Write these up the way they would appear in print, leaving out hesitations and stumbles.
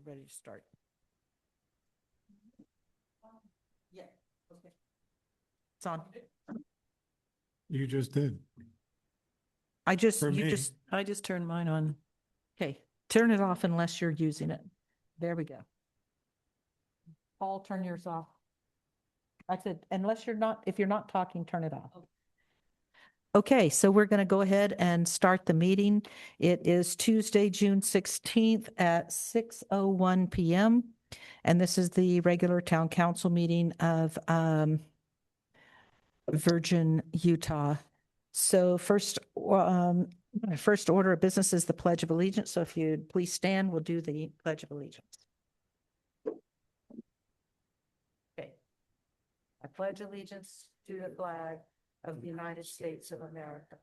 we're ready to start. Yeah, okay. It's on. You just did. I just turned mine on. Okay, turn it off unless you're using it. There we go. Paul, turn yours off. I said, if you're not talking, turn it off. Okay, so we're going to go ahead and start the meeting. It is Tuesday, June 16th at 6:01 PM. And this is the regular town council meeting of Virgin, Utah. So first order of business is the Pledge of Allegiance. So if you'd please stand, we'll do the Pledge of Allegiance. Okay. I pledge allegiance to the flag of the United States of America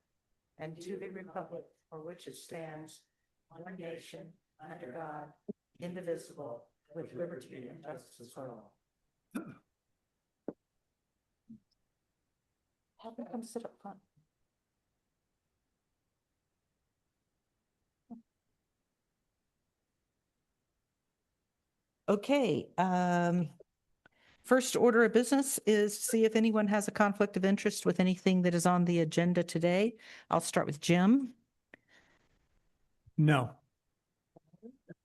and to the republic for which it stands, one nation, under God, indivisible, with liberty and justice for all. Have them come sit up front. Okay, first order of business is to see if anyone has a conflict of interest with anything that is on the agenda today. I'll start with Jim. No.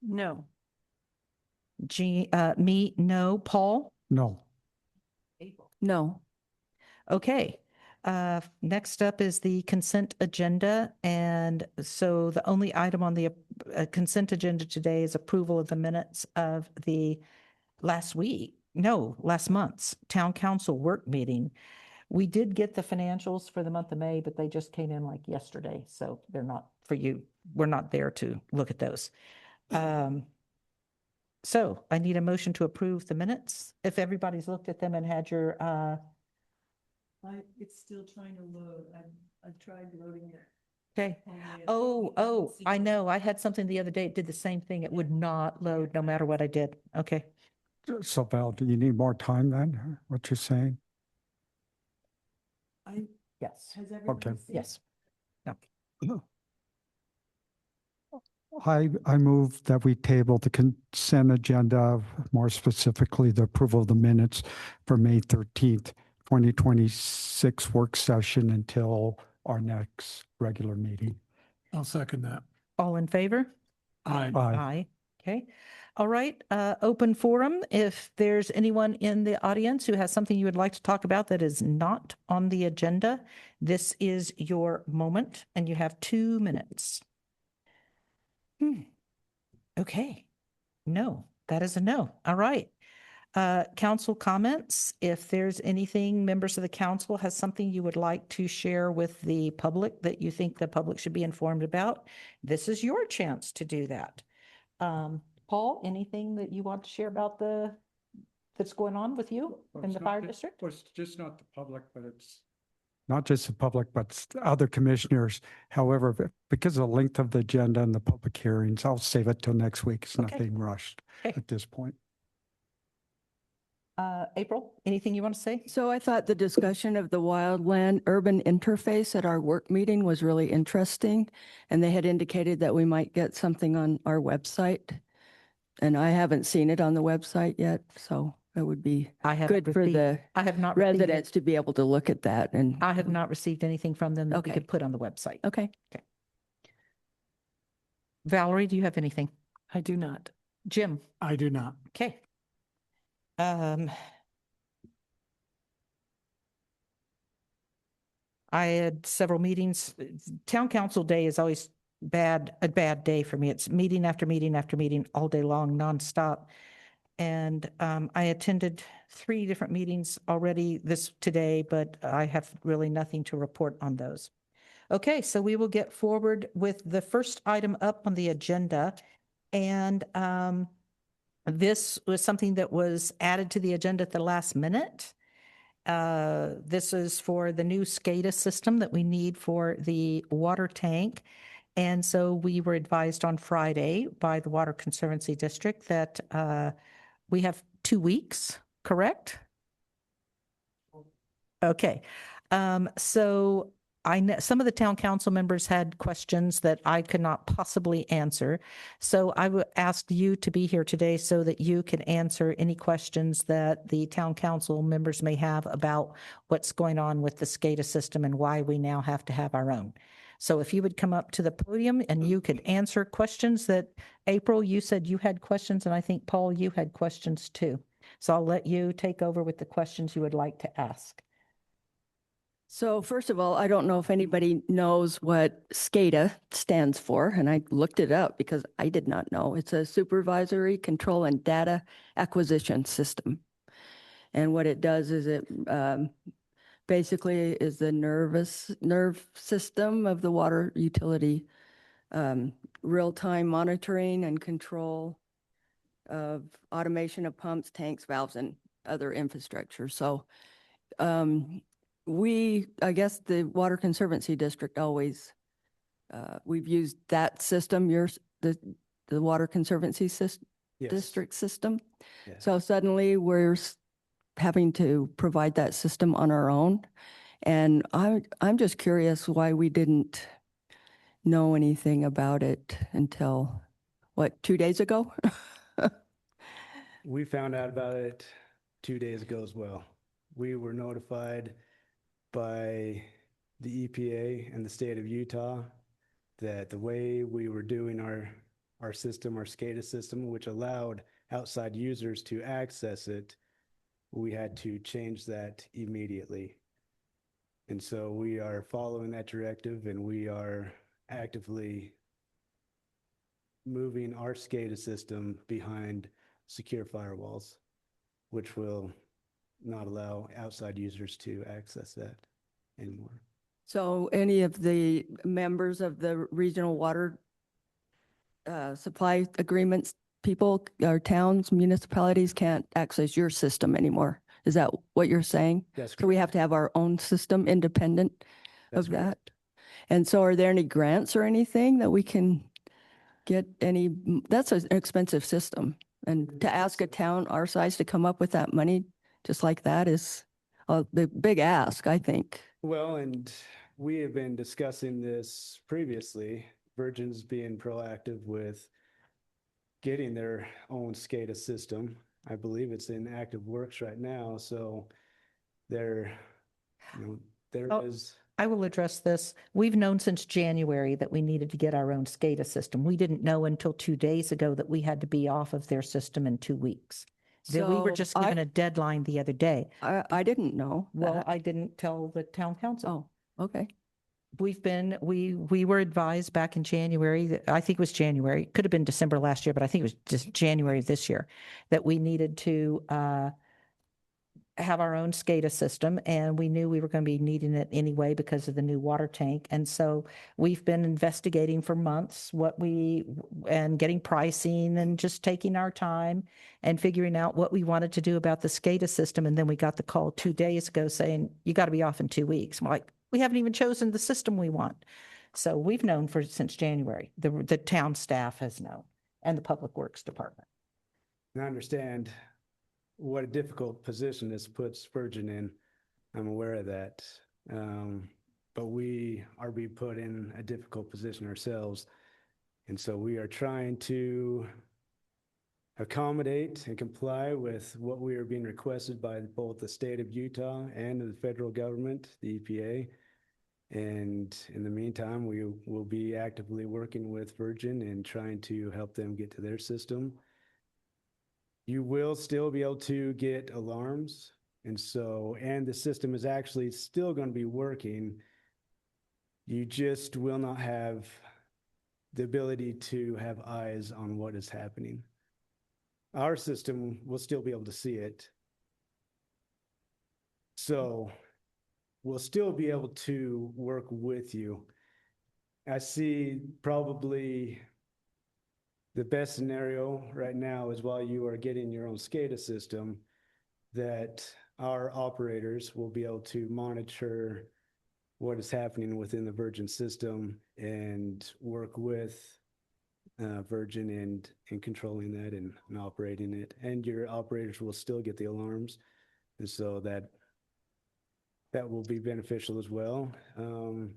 No. Me, no. Paul? No. No. Okay. Next up is the consent agenda. And so the only item on the consent agenda today is approval of the minutes of the last month's town council work meeting. We did get the financials for the month of May, but they just came in like yesterday. So they're not for you. We're not there to look at those. So I need a motion to approve the minutes. If everybody's looked at them and had your, it's still trying to load. I tried loading it. okay. only at- Oh, I know. I had something the other day. It did the same thing. It would not load no matter what I did. Okay. So Val, do you need more time then? What you're saying? Yes. Has everyone Okay. seen it? Yes. I move that we table the consent agenda, more specifically the approval of the minutes for May 13th, 2026 work session until our next regular meeting. I'll second that. All in favor? Aye. Aye. Okay. All right. Open forum. If there's anyone in the audience who has something you would like to talk about that is not on the agenda, this is your moment and you have 2 minutes. Okay. No, that is a no. All right. Council comments. If there's anything, members of the council has something you would like to share with the public that you think the public should be informed about, this is your chance to do that. Paul, anything that you want to share about that's going on with you in the fire district? Well, it's just not the public, but it's Not just the public, but other commissioners. However, because of the length of the agenda and the public hearings, I'll save it till next week. It's Okay. nothing rushed Okay. at this point. April, anything you want to say? So I thought the discussion of the wildland urban interface at our work meeting was really interesting. And they had indicated that we might get something on our website. And I haven't seen it on the website yet, so it would be I haven't good for received- the I have not received it. residents to be able to look at that and. I have not received anything from them that we Okay. could put on the website. Okay. Valerie, do you have anything? I do not. Jim? I do not. Okay. I had several meetings. Town council day is always a bad day for me. It's meeting after meeting after meeting all day long, nonstop. And I attended 3 different meetings already today, but I have really nothing to report on those. Okay, so we will get forward with the first item up on the agenda. And this was something that was added to the agenda at the last minute. This is for the new SCADA system that we need for the water tank. And so we were advised on Friday by the Water Conservancy District that we have 2 weeks, correct? Okay. So I know some of the town council members had questions that I could not possibly answer. So I would ask you to be here today so that you can answer any questions that the town council members may have about what's going on with the SCADA system and why we now have to have our own. So if you would come up to the podium and you could answer questions that, April, you said you had questions, and I think, Paul, you had questions too. So I'll let you take over with the questions you would like to ask. So first of all, I don't know if anybody knows what SCADA stands for, and I looked it up because I did not know. It's a Supervisory Control and Data Acquisition System. And what it does is it basically is the nerve system of the water utility, real-time monitoring and control of automation of pumps, tanks, valves, and other infrastructure. So I guess the Water Conservancy District always, we've used that system, the Water Conservancy District system. Yeah. So suddenly we're having to provide that system on our own. And I'm just curious why we didn't know anything about it until, 2 days ago? We found out about it 2 days ago as well. We were notified by the EPA and the state of Utah that the way we were doing our system, our SCADA system, which allowed outside users to access it, we had to change that immediately. And so we are following that directive, and we are actively moving our SCADA system behind secure firewalls, which will not allow outside users to access that anymore. So any of the members of the regional water supply agreements, people or towns, municipalities can't access your system anymore. Is that what you're saying? That's So we have to have our own system independent That's of that? And so are there any grants or anything that we can get any, that's an expensive system. And to ask a town our size to come up with that money just like that is the big ask, I think. Well, and we have been discussing this previously, Virgin's being proactive with getting their own SCADA system. I believe it's in active works right now, so there Oh. is. I will address this. We've known since January that we needed to get our own SCADA system. We didn't know until 2 days ago that we had to be off of their system in 2 weeks. That we were So just given a deadline the other day. I didn't know. Well, that. I didn't tell the town council. Oh, okay. We were advised back in January, I think it was January, could have been December last year, but I think it was just January this year, that we needed to have our own SCADA system, and we knew we were going to be needing it anyway because of the new water tank. And so we've been investigating for months and getting pricing and just taking our time and figuring out what we wanted to do about the SCADA system. And then we got the call 2 days ago saying, you got to be off in 2 weeks. I'm like, we haven't even chosen the system we want. So we've known since January. The town staff has known, and the Public Works Department. And I understand what a difficult position this puts Virgin in. I'm aware of that. But we are being put in a difficult position ourselves. And so we are trying to accommodate and comply with what we are being requested by both the state of Utah and the federal government, the EPA. And in the meantime, we will be actively working with Virgin and trying to help them get to their system. You will still be able to get alarms. And the system is actually still going to be working. You just will not have the ability to have eyes on what is happening. Our system will still be able to see it. So we'll still be able to work with you. I see probably the best scenario right now is while you are getting your own SCADA system, that our operators will be able to monitor what is happening within the Virgin system and work with Virgin in controlling that and operating it. And your operators will still get the alarms. And so that that will be beneficial as well. And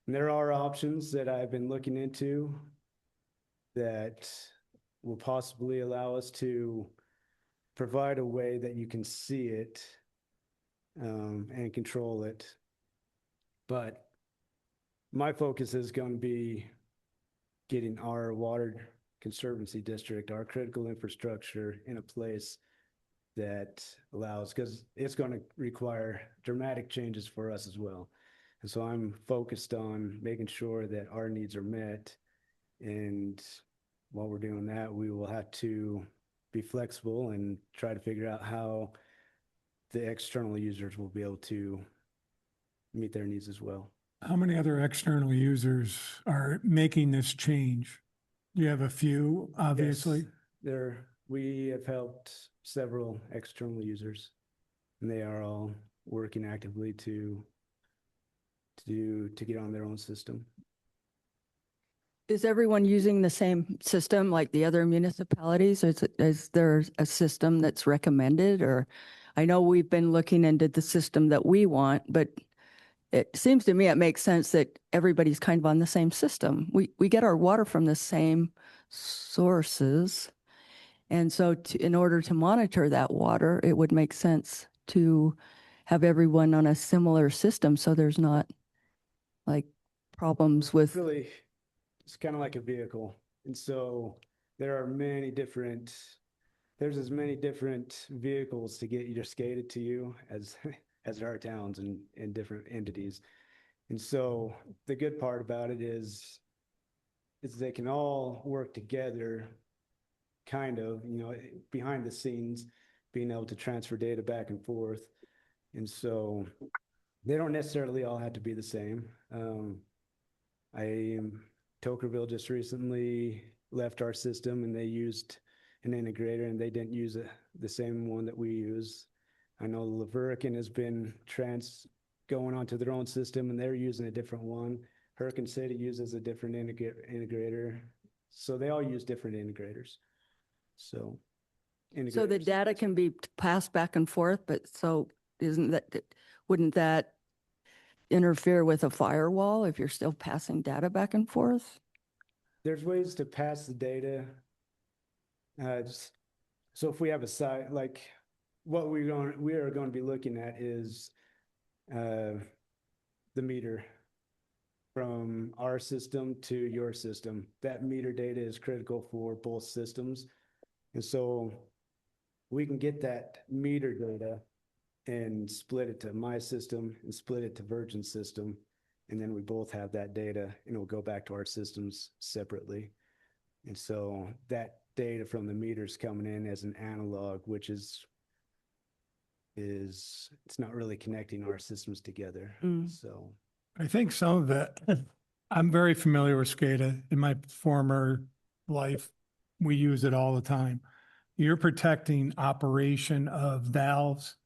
there are options that I've been looking into that will possibly allow us to provide a way that you can see it and control it. But my focus is going to be getting our water conservancy district, our critical infrastructure in a place that allows, because it's going to require dramatic changes for us as well. And so I'm focused on making sure that our needs are met. And while we're doing that, we will have to be flexible and try to figure out how the external users will be able to meet their needs as well. How many other external users are making this change? You have a few, obviously. Yes, we have helped several external users, and they are all working actively to get on their own system. Is everyone using the same system like the other municipalities? Is there a system that's recommended? Or I know we've been looking into the system that we want, but it seems to me it makes sense that everybody's kind of on the same system. We get our water from the same sources. And so in order to monitor that water, it would make sense to have everyone on a similar system so there's not like problems with. Really, it's kind of like a vehicle. And so there are there's as many different vehicles to get either skated to you as there are towns and different entities. And so the good part about it is they can all work together, kind of, behind the scenes, being able to transfer data back and forth. And so they don't necessarily all have to be the same. Tokerville just recently left our system and they used an integrator and they didn't use the same one that we use. I know Laverican has been going onto their own system and they're using a different one. Hurricane City uses a different integrator. So they all use different integrators. So The data can be passed back and forth, but so wouldn't that interfere with a firewall if you're still passing data back and forth? There's ways to pass the data. So if we have a site, like what we are going to be looking at is the meter from our system to your system. That meter data is critical for both systems. And so we can get that meter data and split it to my system and split it to Virgin's system. And then we both have that data and it'll go back to our systems separately. And so that data from the meters coming in as an analog, which is it's not really connecting our systems together. So I think some of it, I'm very familiar with SCADA. In my former life, we use it all the time. You're protecting operation of valves.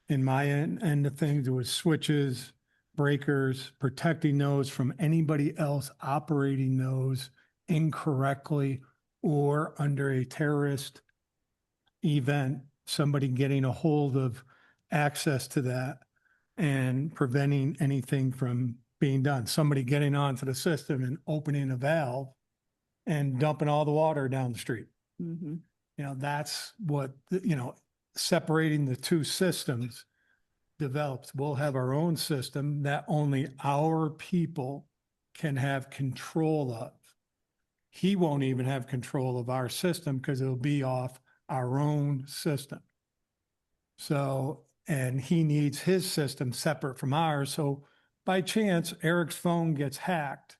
In my end of things, it was switches, breakers, protecting those from anybody else operating those incorrectly or under a terrorist event, somebody getting a hold of access to that and preventing anything from being done. Somebody getting onto the system and opening a valve and dumping all the water down the street. Mm-hmm. That's what, separating the two systems develops. We'll have our own system that only our people can have control of. He won't even have control of our system because it'll be off our own system. So, and he needs his system separate from ours. So by chance, Eric's phone gets hacked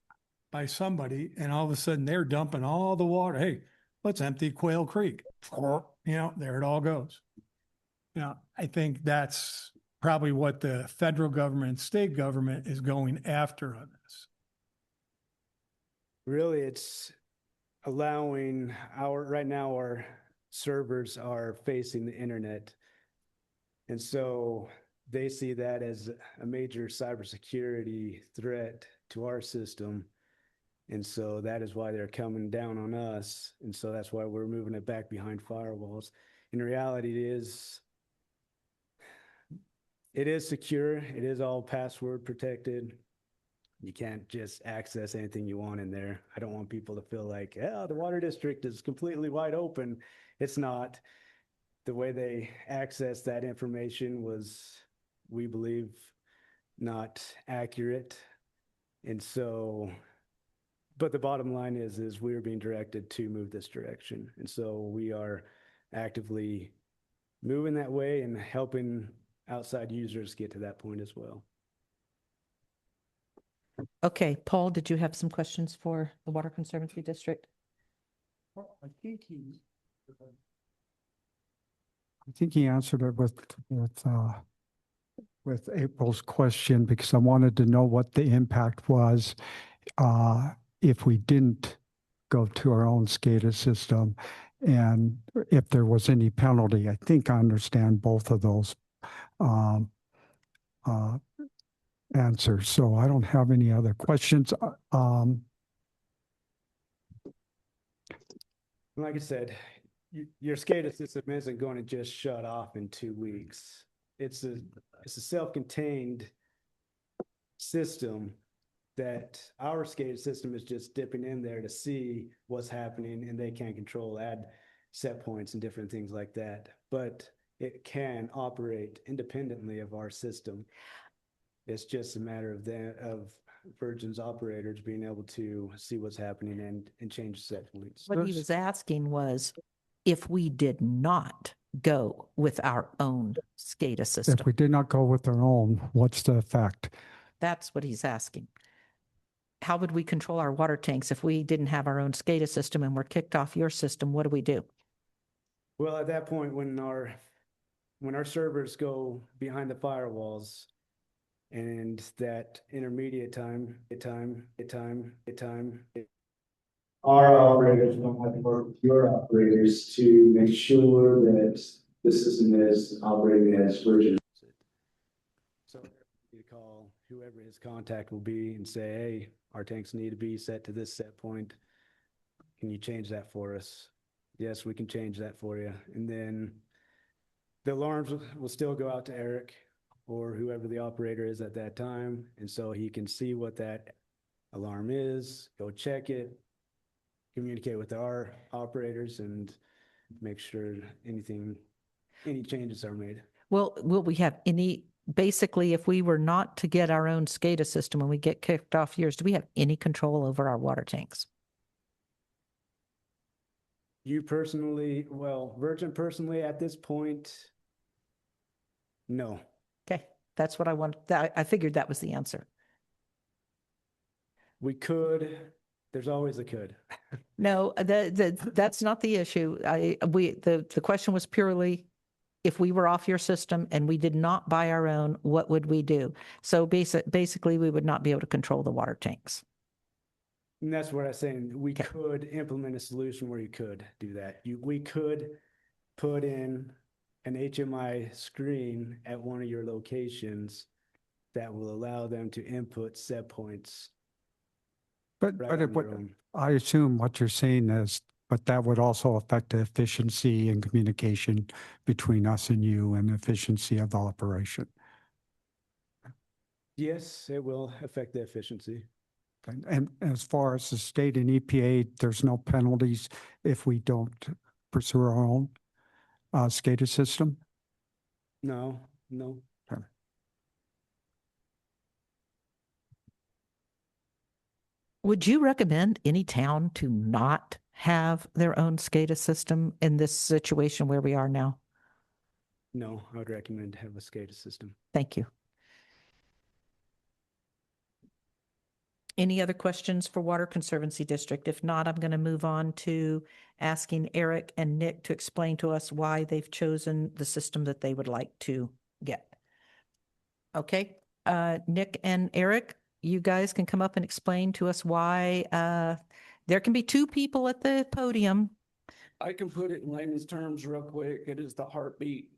by somebody and all of a sudden they're dumping all the water. Hey, let's empty Quail Creek. There it all goes. I think that's probably what the federal government and state government is going after on this. really it's allowing right now our servers are facing the internet. And so they see that as a major cybersecurity threat to our system. And so that is why they're coming down on us. And so that's why we're moving it back behind firewalls. In reality, it is It is secure. It is all password protected. You can't just access anything you want in there. I don't want people to feel like, yeah, the water district is completely wide open. It's not. The way they access that information was, we believe, not accurate. And so, but the bottom line is we are being directed to move this direction. And so we are actively moving that way and helping outside users get to that point as well. Okay, Paul, did you have some questions for the Water Conservancy District? Well, I think he, I think he answered it with April's question, because I wanted to know what the impact was if we didn't go to our own SCADA system, and if there was any penalty. I think I understand both of those answers, so I don't have any other questions. Like I said, your SCADA system isn't going to just shut off in 2 weeks. It's a self-contained system that our SCADA system is just dipping in there to see what's happening, and they can control, add set points and different things like that. But it can operate independently of our system. It's just a matter of Virgin's operators being able to see what's happening and change set points. What he was asking was if we did not go with our own SCADA If system. we did not go with our own, what's the effect? That's what he's asking. How would we control our water tanks if we didn't have our own SCADA system and we're kicked off your system? What do we do? Well, at that point, when our servers go behind the firewalls, and that intermediate time, our operators don't have to work with your operators to make sure that the system is operating as Virgin. So you call whoever his contact will be and say, hey, our tanks need to be set to this set point. Can you change that for us? Yes, we can change that for you. And then the alarms will still go out to Eric or whoever the operator is at that time. And so he can see what that alarm is, go check it, communicate with our operators, and make sure any changes are made. Well, will we have basically, if we were not to get our own SCADA system and we get kicked off yours, do we have any control over our water tanks? You personally, well, Virgin personally at this point, no. Okay, that's what I want. I figured that was the answer. We could, there's always a could. No, that's not the issue. The question was purely if we were off your system and we did not buy our own, what would we do? So basically, we would not be able to control the water tanks. And that's what I'm saying. We could implement a solution where you could do that. We could put in an HMI screen at one of your locations that will allow them to input set points. But, right but on it would, their own. I assume what you're saying is, but that would also affect the efficiency and communication between us and you and the efficiency of the operation. Yes, it will affect the efficiency. And as far as the state and EPA, there's no penalties if we don't pursue our own SCADA system? No. Okay. Would you recommend any town to not have their own SCADA system in this situation where we are now? No, I would recommend to have a SCADA system. Thank you. Any other questions for Water Conservancy District? If not, I'm going to move on to asking Eric and Nick to explain to us why they've chosen the system that they would like to get. Okay, Nick and Eric, you guys can come up and explain to us why there can be two people at the podium. I can put it in layman's terms real quick. It is the heartbeat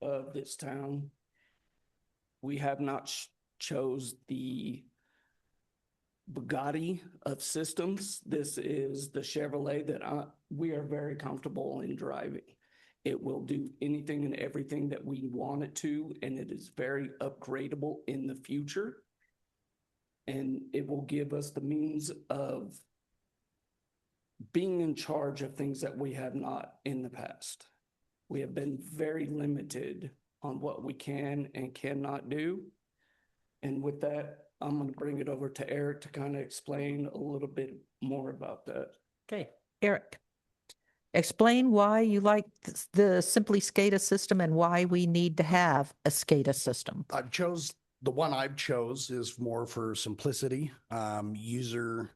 of this town. We have not chose the Bugatti of systems. This is the Chevrolet that we are very comfortable in driving. It will do anything and everything that we want it to, and it is very upgradable in the future. And it will give us the means of being in charge of things that we have not in the past. We have been very limited on what we can and cannot do. And with that, I'm going to bring it over to Eric to kind of explain a little bit more about that. Okay, Eric, explain why you like the Simply SCADA system and why we need to have a SCADA system. The one I've chose is more for simplicity, user.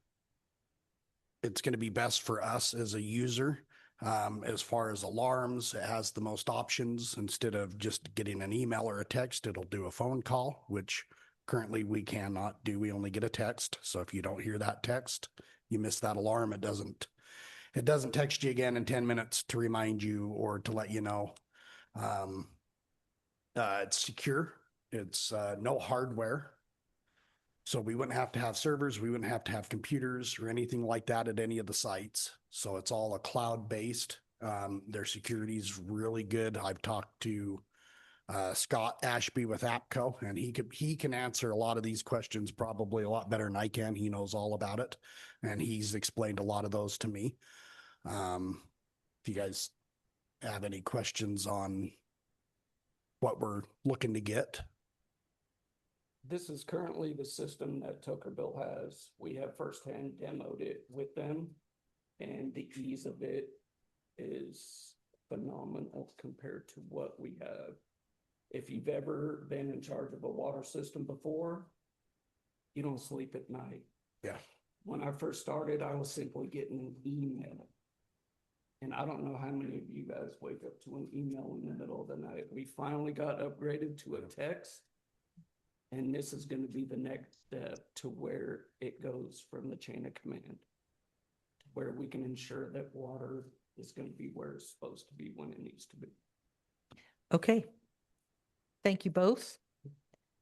It's going to be best for us as a user. As far as alarms, it has the most options. Instead of just getting an email or a text, it'll do a phone call, which currently we cannot do. We only get a text. So if you don't hear that text, you miss that alarm. It doesn't text you again in 10 minutes to remind you or to let you know. It's secure. It's no hardware. So we wouldn't have to have servers. We wouldn't have to have computers or anything like that at any of the sites. So it's all a cloud-based. Their security is really good. I've talked to Scott Ashby with APCO, and he can answer a lot of these questions probably a lot better than I can. He knows all about it, and he's explained a lot of those to me. If you guys have any questions on what we're looking to get. This is currently the system that Tuckerville has. We have firsthand demoed it with them, and the ease of it is phenomenal compared to what we have. If you've ever been in charge of a water system before, you don't sleep at night. Yeah. When I first started, I was simply getting an email. And I don't know how many of you guys wake up to an email in the middle of the night. We finally got upgraded to a text. And this is going to be the next step to where it goes from the chain of command, to where we can ensure that water is going to be where it's supposed to be when it needs to be. Okay. Thank you both.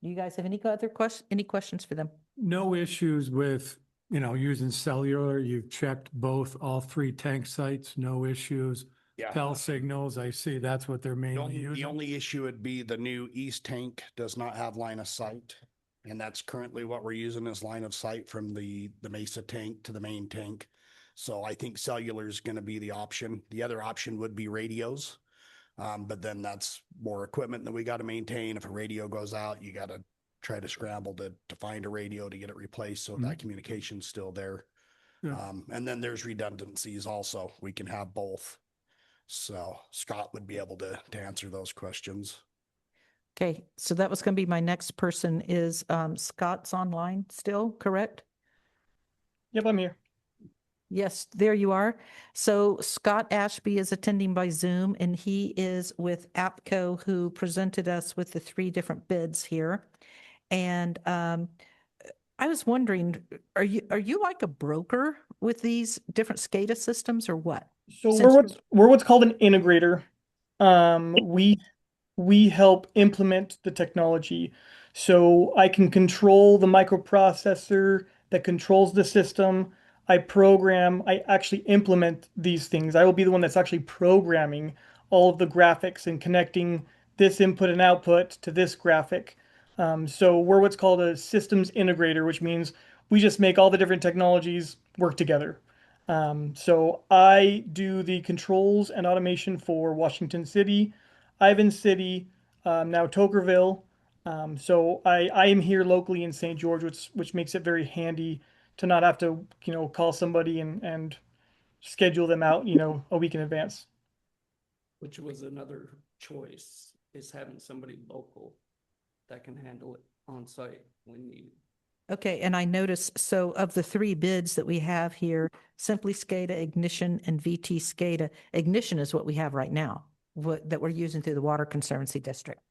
Do you guys have any other questions for them? No issues with, using cellular. You've checked all 3 tank sites, no issues. Yeah. Tel signals, I see that's what they're mainly The using. only issue would be the new East tank does not have line of sight. And that's currently what we're using as line of sight from the Mesa tank to the main tank. So I think cellular is going to be the option. The other option would be radios. But then that's more equipment that we got to maintain. If a radio goes out, you got to try to scramble to find a radio to get it replaced. So that communication's still there. Yeah. And then there's redundancies also. We can have both. So Scott would be able to answer those questions. Okay, so that was going to be my next person is Scott's online still, correct? Yep, I'm here. Yes, there you are. So Scott Ashby is attending by Zoom, and he is with APCO, who presented us with the 3 different bids here. And I was wondering, are you like a broker with these different SCADA systems or what? So Since we're what's called an integrator. We help implement the technology. So I can control the microprocessor that controls the system. I actually implement these things. I will be the one that's actually programming all of the graphics and connecting this input and output to this graphic. So we're what's called a systems integrator, which means we just make all the different technologies work together. So I do the controls and automation for Washington City, Ivan City, now Tokerville. So I am here locally in St. George, which makes it very handy to not have to, call somebody and schedule them out, a week in advance. Which was another choice, is having somebody local that can handle it on site when needed. Okay, and I noticed, so of the 3 bids that we have here, Simply SCADA, Ignition, and VT SCADA, Ignition is what we have right now, that we're using through the Water Conservancy District.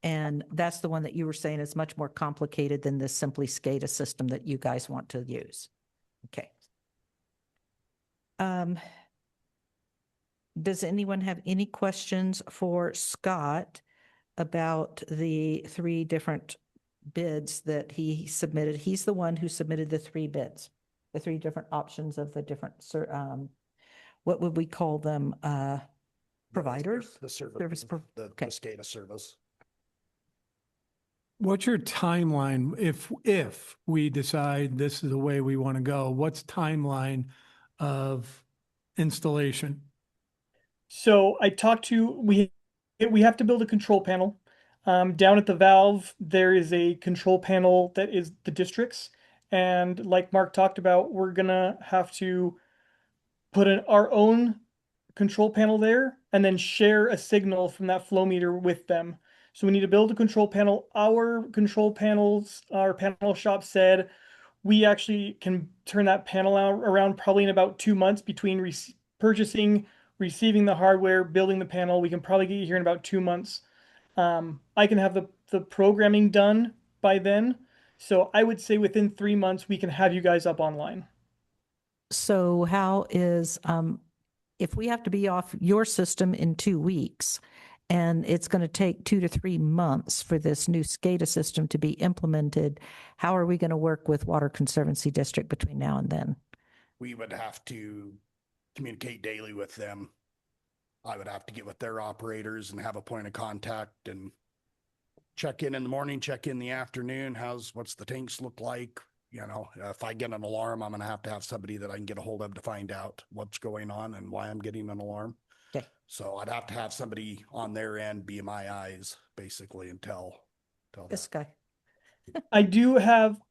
And that's the one that you were saying is much more complicated than the Simply SCADA system that you guys want to use. Okay. Does anyone have any questions for Scott about the 3 different bids that he submitted? He's the one who submitted the 3 bids, the 3 different options of the different, what would we call them? providers? The Service service, pro- the okay. SCADA service. What's your timeline if we decide this is the way we want to go? What's timeline of installation? So I talked to, we have to build a control panel. Down at the valve, there is a control panel that is the district's. And like Mark talked about, we're gonna have to put our own control panel there and then share a signal from that flow meter with them. So we need to build a control panel. Our control panels, our panel shop said we actually can turn that panel out around probably in about 2 months between purchasing, receiving the hardware, building the panel. We can probably get you here in about 2 months. I can have the programming done by then. So I would say within 3 months, we can have you guys up online. So how is, if we have to be off your system in 2 weeks and it's going to take 2 to 3 months for this new SCADA system to be implemented, how are we going to work with Water Conservancy District between now and then? We would have to communicate daily with them. I would have to get with their operators and have a point of contact and check in the morning, check in the afternoon. What's the tanks look like? You know, if I get an alarm, I'm going to have somebody that I can get a hold of to find out what's going on and why I'm getting an alarm. Okay. So I'd have to have somebody on their end be my eyes basically and tell This that. guy. I do have,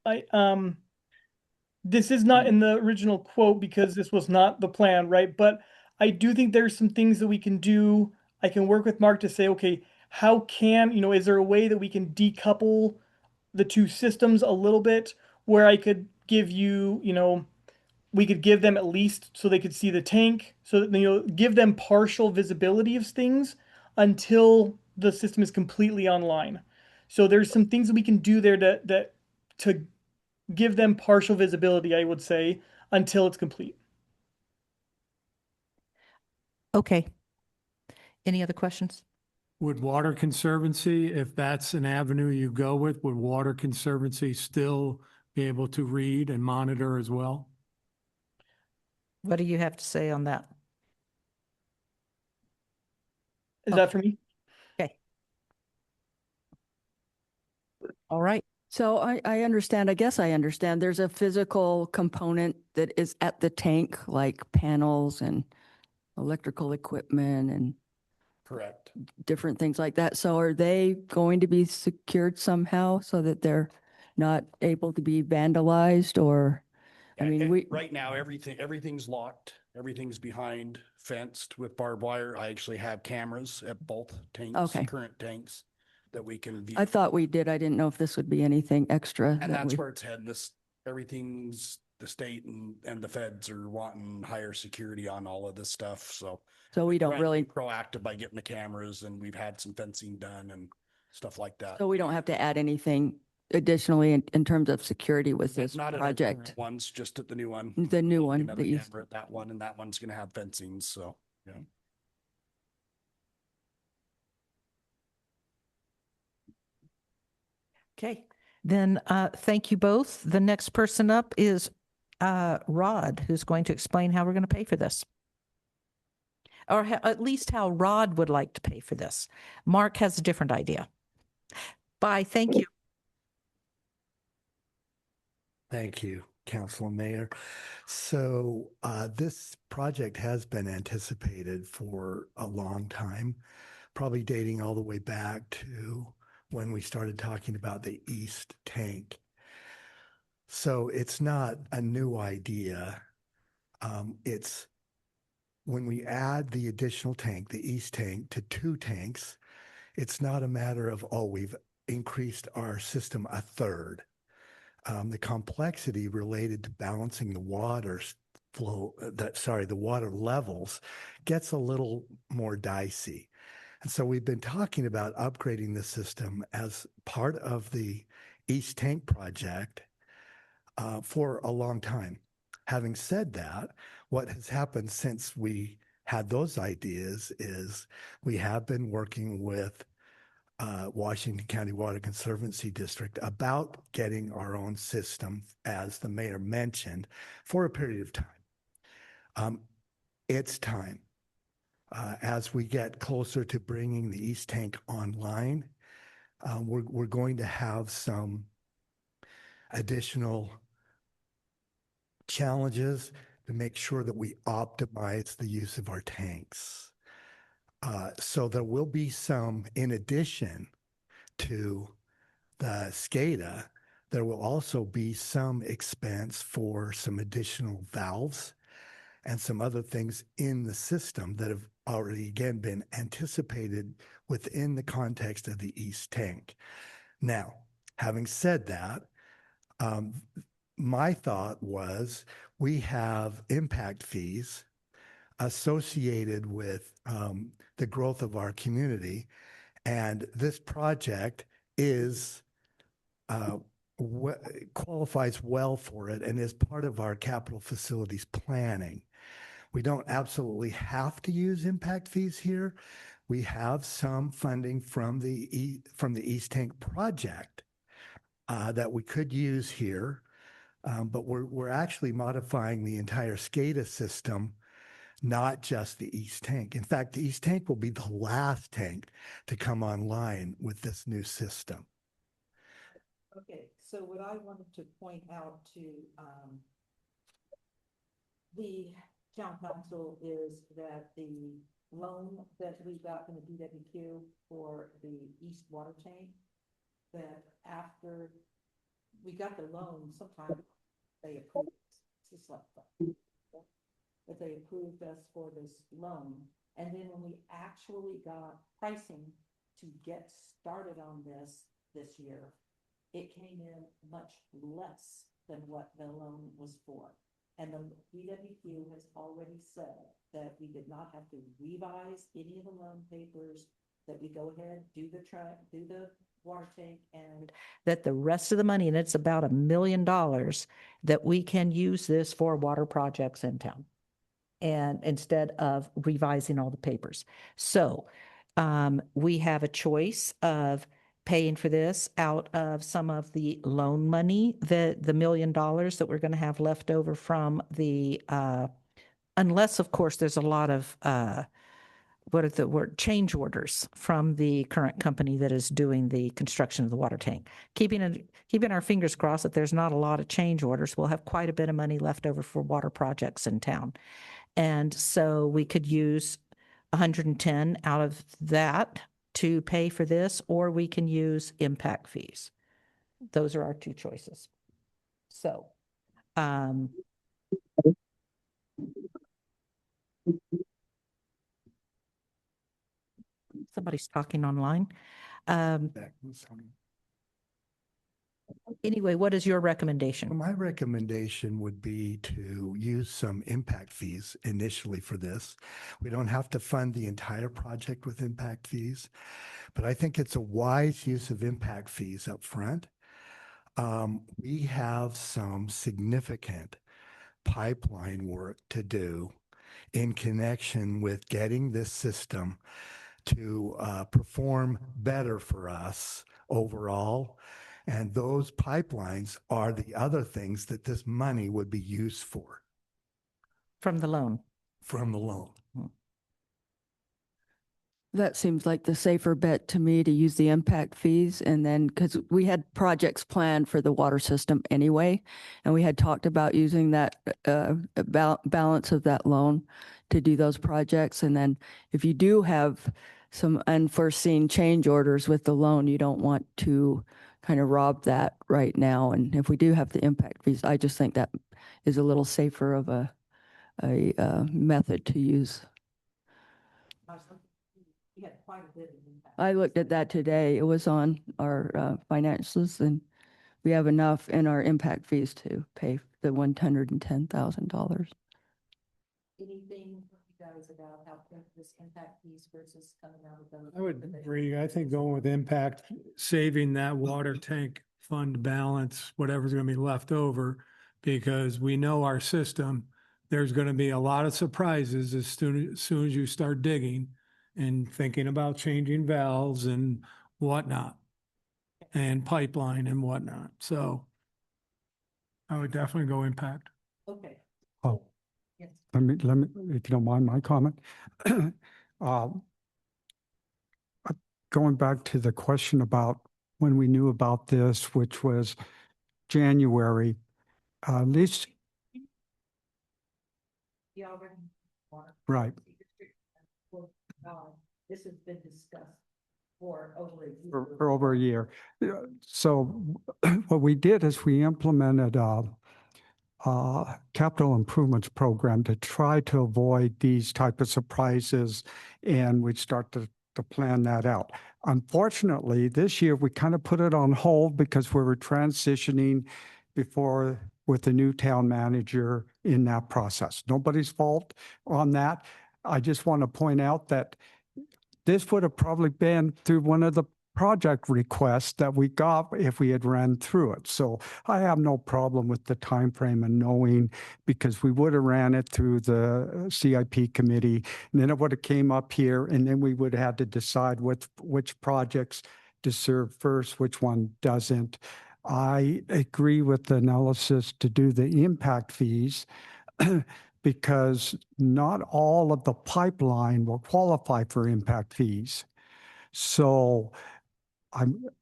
this is not in the original quote because this was not the plan, right? But I do think there's some things that we can do. I can work with Mark to say, okay, how can, is there a way that we can decouple the two systems a little bit where I could give you, we could give them at least so they could see the tank, so that, give them partial visibility of things until the system is completely online. So there's some things that we can do there to give them partial visibility, I would say, until it's complete. Okay. Any other questions? Would Water Conservancy, if that's an avenue you go with, would Water Conservancy still be able to read and monitor as well? What do you have to say on that? Is Oh. that for me? Okay. All right. So I understand, I guess I understand, there's a physical component that is at the tank, like panels and electrical equipment and Correct. different things like that. So are they going to be secured somehow so that they're not able to be vandalized or? I mean, Right now, everything's locked. Everything's behind fenced with barbed wire. I actually have cameras at both tanks, Okay. current tanks that we can view. I thought we did. I didn't know if this would be anything extra. And that that's we- where it's heading. Everything's the state and the feds are wanting higher security on all of this stuff. So So we don't trying to be really, proactive by getting the cameras, and we've had some fencing done and stuff like that. so we don't have to add anything additionally in terms of security with this Not at our current project. ones, just at the new one. The new one Another that you, camera at that one, and that one's gonna have fencing, so, yeah. Okay. Then thank you both. The next person up is Rod, who's going to explain how we're going to pay for this. Or at least how Rod would like to pay for this. Mark has a different idea. Bye. Thank you. Thank you, Council and Mayor. So this project has been anticipated for a long time, probably dating all the way back to when we started talking about the East Tank. So it's not a new idea. It's when we add the additional tank, the East Tank, to 2 tanks, it's not a matter of, oh, we've increased our system a third. The complexity related to balancing the water flow, the water levels gets a little more dicey. And so we've been talking about upgrading the system as part of the East Tank project for a long time. Having said that, what has happened since we had those ideas is we have been working with Washington County Water Conservancy District about getting our own system, as the mayor mentioned, for a period of time. It's time. as we get closer to bringing the East Tank online, we're going to have some additional challenges to make sure that we optimize the use of our tanks. So there will be some, in addition to the SCADA, there will also be some expense for some additional valves and some other things in the system that have already, again, been anticipated within the context of the East Tank. Now, having said that, my thought was we have impact fees associated with the growth of our community, and this project is qualifies well for it and is part of our capital facilities planning. We don't absolutely have to use impact fees here. We have some funding from the East Tank project that we could use here, but we're actually modifying the entire SCADA system, not just the East Tank. In fact, the East Tank will be the last tank to come online with this new system. Okay, so what I wanted to point out to the town council is that the loan that we got from the DWQ for the east water tank, that after we got the loan, sometime they approved, it's just like that they approved us for this loan. And then when we actually got pricing to get started on this year, it came in much less than what the loan was for. And the DWQ has already said that we did not have to revise any of the loan papers, that we go ahead, do the water tank, and that the rest of the money, and it's about $1 million, that we can use this for water projects in town. And instead of revising all the papers. So we have a choice of paying for this out of some of the loan money, the $1 million that we're going to have left over from the, unless of course there's a lot of, what are the word, change orders from the current company that is doing the construction of the water tank. Keeping our fingers crossed that there's not a lot of change orders, we'll have quite a bit of money left over for water projects in town. And so we could use 110 out of that to pay for this, or we can use impact fees. Those are our two choices. So, somebody's talking online. Anyway, what is your recommendation? My recommendation would be to use some impact fees initially for this. We don't have to fund the entire project with impact fees, but I think it's a wise use of impact fees up front. We have some significant pipeline work to do in connection with getting this system to perform better for us overall. And those pipelines are the other things that this money would be used for. From the loan. From the loan. That seems like the safer bet to me, to use the impact fees. And then, because we had projects planned for the water system anyway, and we had talked about using that balance of that loan to do those projects. And then if you do have some unforeseen change orders with the loan, you don't want to kind of rob that right now. And if we do have the impact fees, I just think that is a little safer of a method to use. I looked at that today. It was on our finances, and we have enough in our impact fees to pay the $110,000. Anything you guys about how this impact fees versus coming out of those? I would agree. I think going with impact, saving that water tank fund balance, whatever's going to be left over, because we know our system, there's going to be a lot of surprises as soon as you start digging and thinking about changing valves and whatnot, and pipeline and whatnot. So I would definitely go impact. Okay. Oh, Yes. let me, if you don't mind my comment. Um, Going back to the question about when we knew about this, which was January, at least, right. This has been discussed for over a year. For over a year. So what we did is we implemented a capital improvements program to try to avoid these type of surprises, and we'd start to plan that out. Unfortunately, this year we kind of put it on hold because we were transitioning before with the new town manager in that process. Nobody's fault on that. I just want to point out that this would have probably been through one of the project requests that we got if we had ran through it. So I have no problem with the time frame and knowing, because we would have ran it through the CIP committee, and then it would have came up here, and then we would have had to decide which projects to serve first, which one doesn't. I agree with the analysis to do the impact fees because not all of the pipeline will qualify for impact fees. So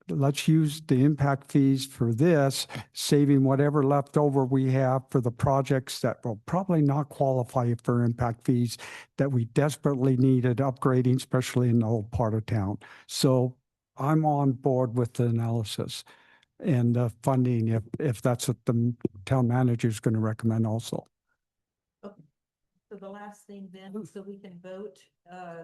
let's use the impact fees for this, saving whatever left over we have for the projects that will probably not qualify for impact fees that we desperately needed upgrading, especially in the old part of town. So I'm on board with the analysis and the funding if that's what the town manager is going to recommend also. So the last thing then, so we can vote,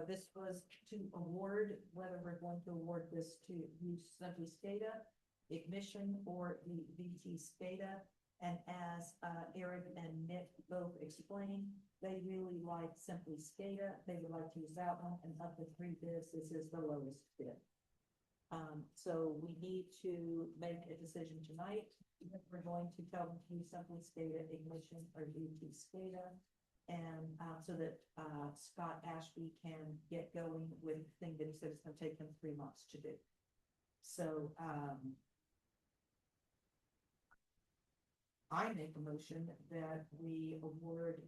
this was to award, whether we're going to award this to use Simply SCADA, Ignition, or the VT SCADA. And as Eric and Nick both explained, they really like Simply SCADA. They would like to use that one, and of the three bids, this is the lowest bid. So we need to make a decision tonight. We're going to tell them to use Simply SCADA, Ignition, or VT SCADA. And so that Scott Ashby can get going with the thing that he said it's going to take him 3 months to do. So I make a motion that we award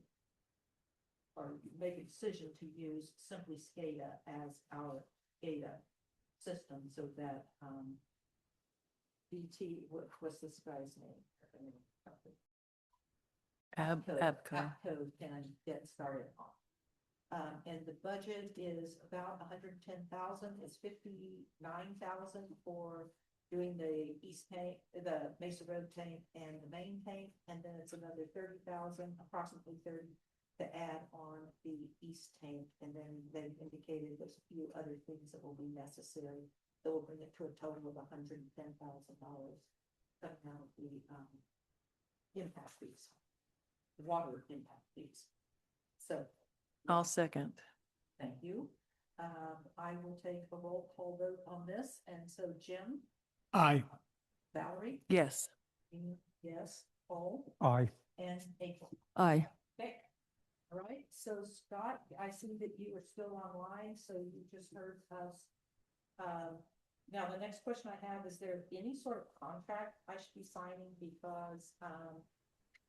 or make a decision to use Simply SCADA as our SCADA system, so that BT, what's this guy's name? ABCO can get started on. And the budget is about 110,000. It's 59,000 for doing the east tank, the Mesa Road tank, and the main tank, and then it's another 30,000, approximately 30, to add on the east tank. And then they've indicated there's a few other things that will be necessary that will bring it to a total of $110,000 coming out of the impact fees. Water impact fees. So I'll second. thank you. I will take a roll call vote on this. And so Jim, Aye. Valerie, Yes. yes, Paul, Aye. and April. Aye. Okay. All right. So Scott, I see that you are still online. So you just heard us. Now the next question I have, is there any sort of contract I should be signing? Because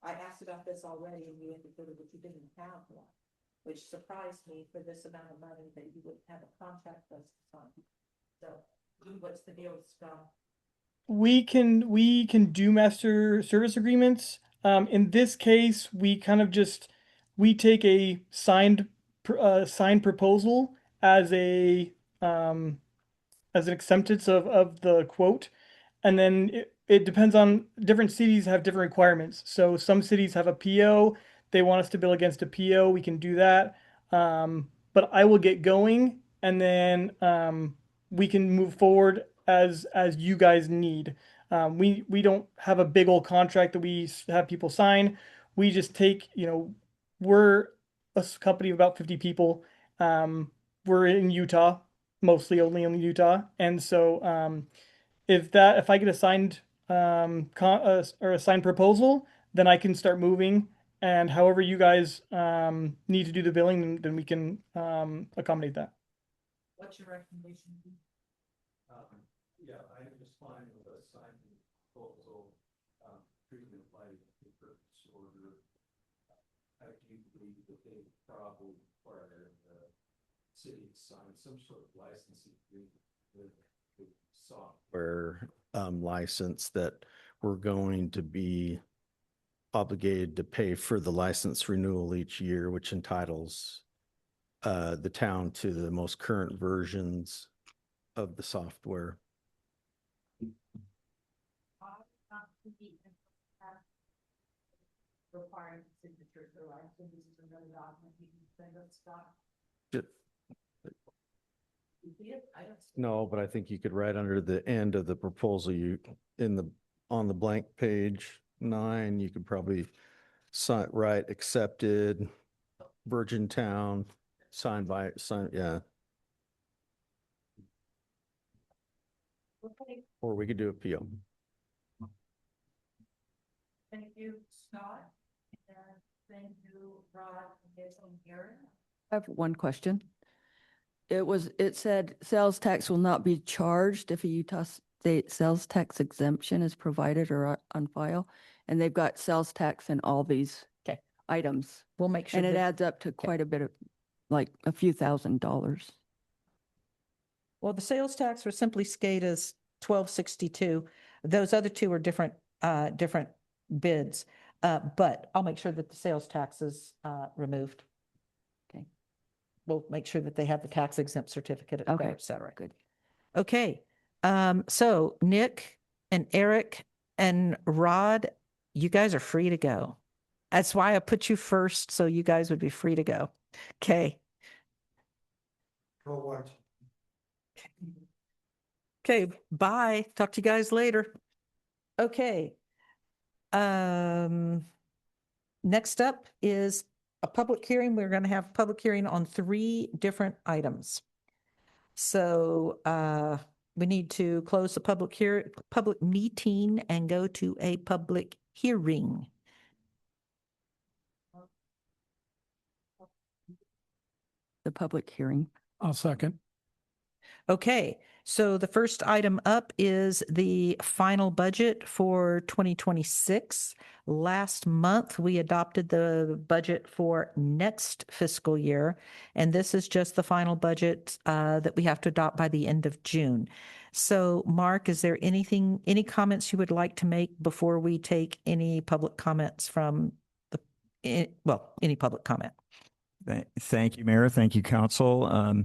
I asked about this already, and you indicated that you didn't have one, which surprised me for this amount of money that you wouldn't have a contract for us to sign. So, what's the deal with Scott? We can do master service agreements. In this case, we kind of we take a signed proposal as an acceptance of the quote, and then it depends on, different cities have different requirements. So some cities have a PO, they want us to bill against a PO, we can do that. But I will get going, and then we can move forward as you guys need. We don't have a big old contract that we have people sign. We just take, we're a company of about 50 people. We're in Utah, mostly only in Utah, and so if I get a signed or a signed proposal, then I can start moving. And however you guys need to do the billing, then we can accommodate that. What's your recommendation? Yeah, I am just fine with a signed proposal, treatment like the purchase order. I do believe that they probably require city sign some sort of licensing agreement with software license that we're going to be obligated to pay for the license renewal each year, which entitles the town to the most current versions of the software. Requiring signature for license is another document you can send us, Scott. You see it? I don't see it. No, but I think you could write under the end of the proposal, on the blank page 9, you could probably write accepted, Virgin Town, signed, yeah. Okay, Or we could do a PO. thank you, Scott. And thank you, Rod, and Aaron. I have one question. It said sales tax will not be charged if a Utah State sales tax exemption is provided or on file. And they've got sales tax in all these Okay. items. We'll make sure. And it that- adds up to quite a bit of, like a few $1,000s. Well, the sales tax for Simply Skate is 1262. Those other two are different bids. But I'll make sure that the sales tax is removed. Okay. We'll make sure that they have the tax exempt certificate, Okay, et cetera. good. Okay. So Nick and Eric and Rod, you guys are free to go. That's why I put you first, so you guys would be free to go. Okay. Go what? Okay, bye. Talk to you guys later. Okay. Next up is a public hearing. We're going to have a public hearing on 3 different items. So we need to close the public meeting and go to a public hearing. The public hearing. I'll second. Okay, so the first item up is the final budget for 2026. Last month, we adopted the budget for next fiscal year, and this is just the final budget that we have to adopt by the end of June. So, Mark, is there any comments you would like to make before we take any public comments from any public comment? Thank you, Mayor. Thank you, Council.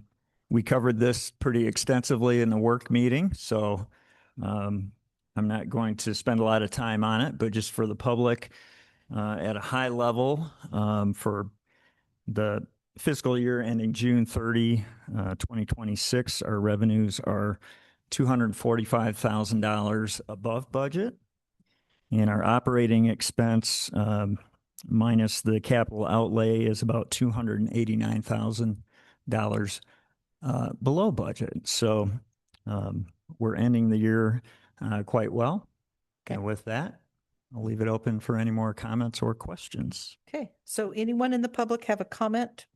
We covered this pretty extensively in the work meeting, so I'm not going to spend a lot of time on it, but just for the public, at a high level, for the fiscal year ending June 30, 2026, our revenues are $245,000 above budget, and our operating expense minus the capital outlay is about $289,000 below budget. So we're ending the year quite well. Okay. And with that, I'll leave it open for any more comments or questions. Okay, so anyone in the public have a comment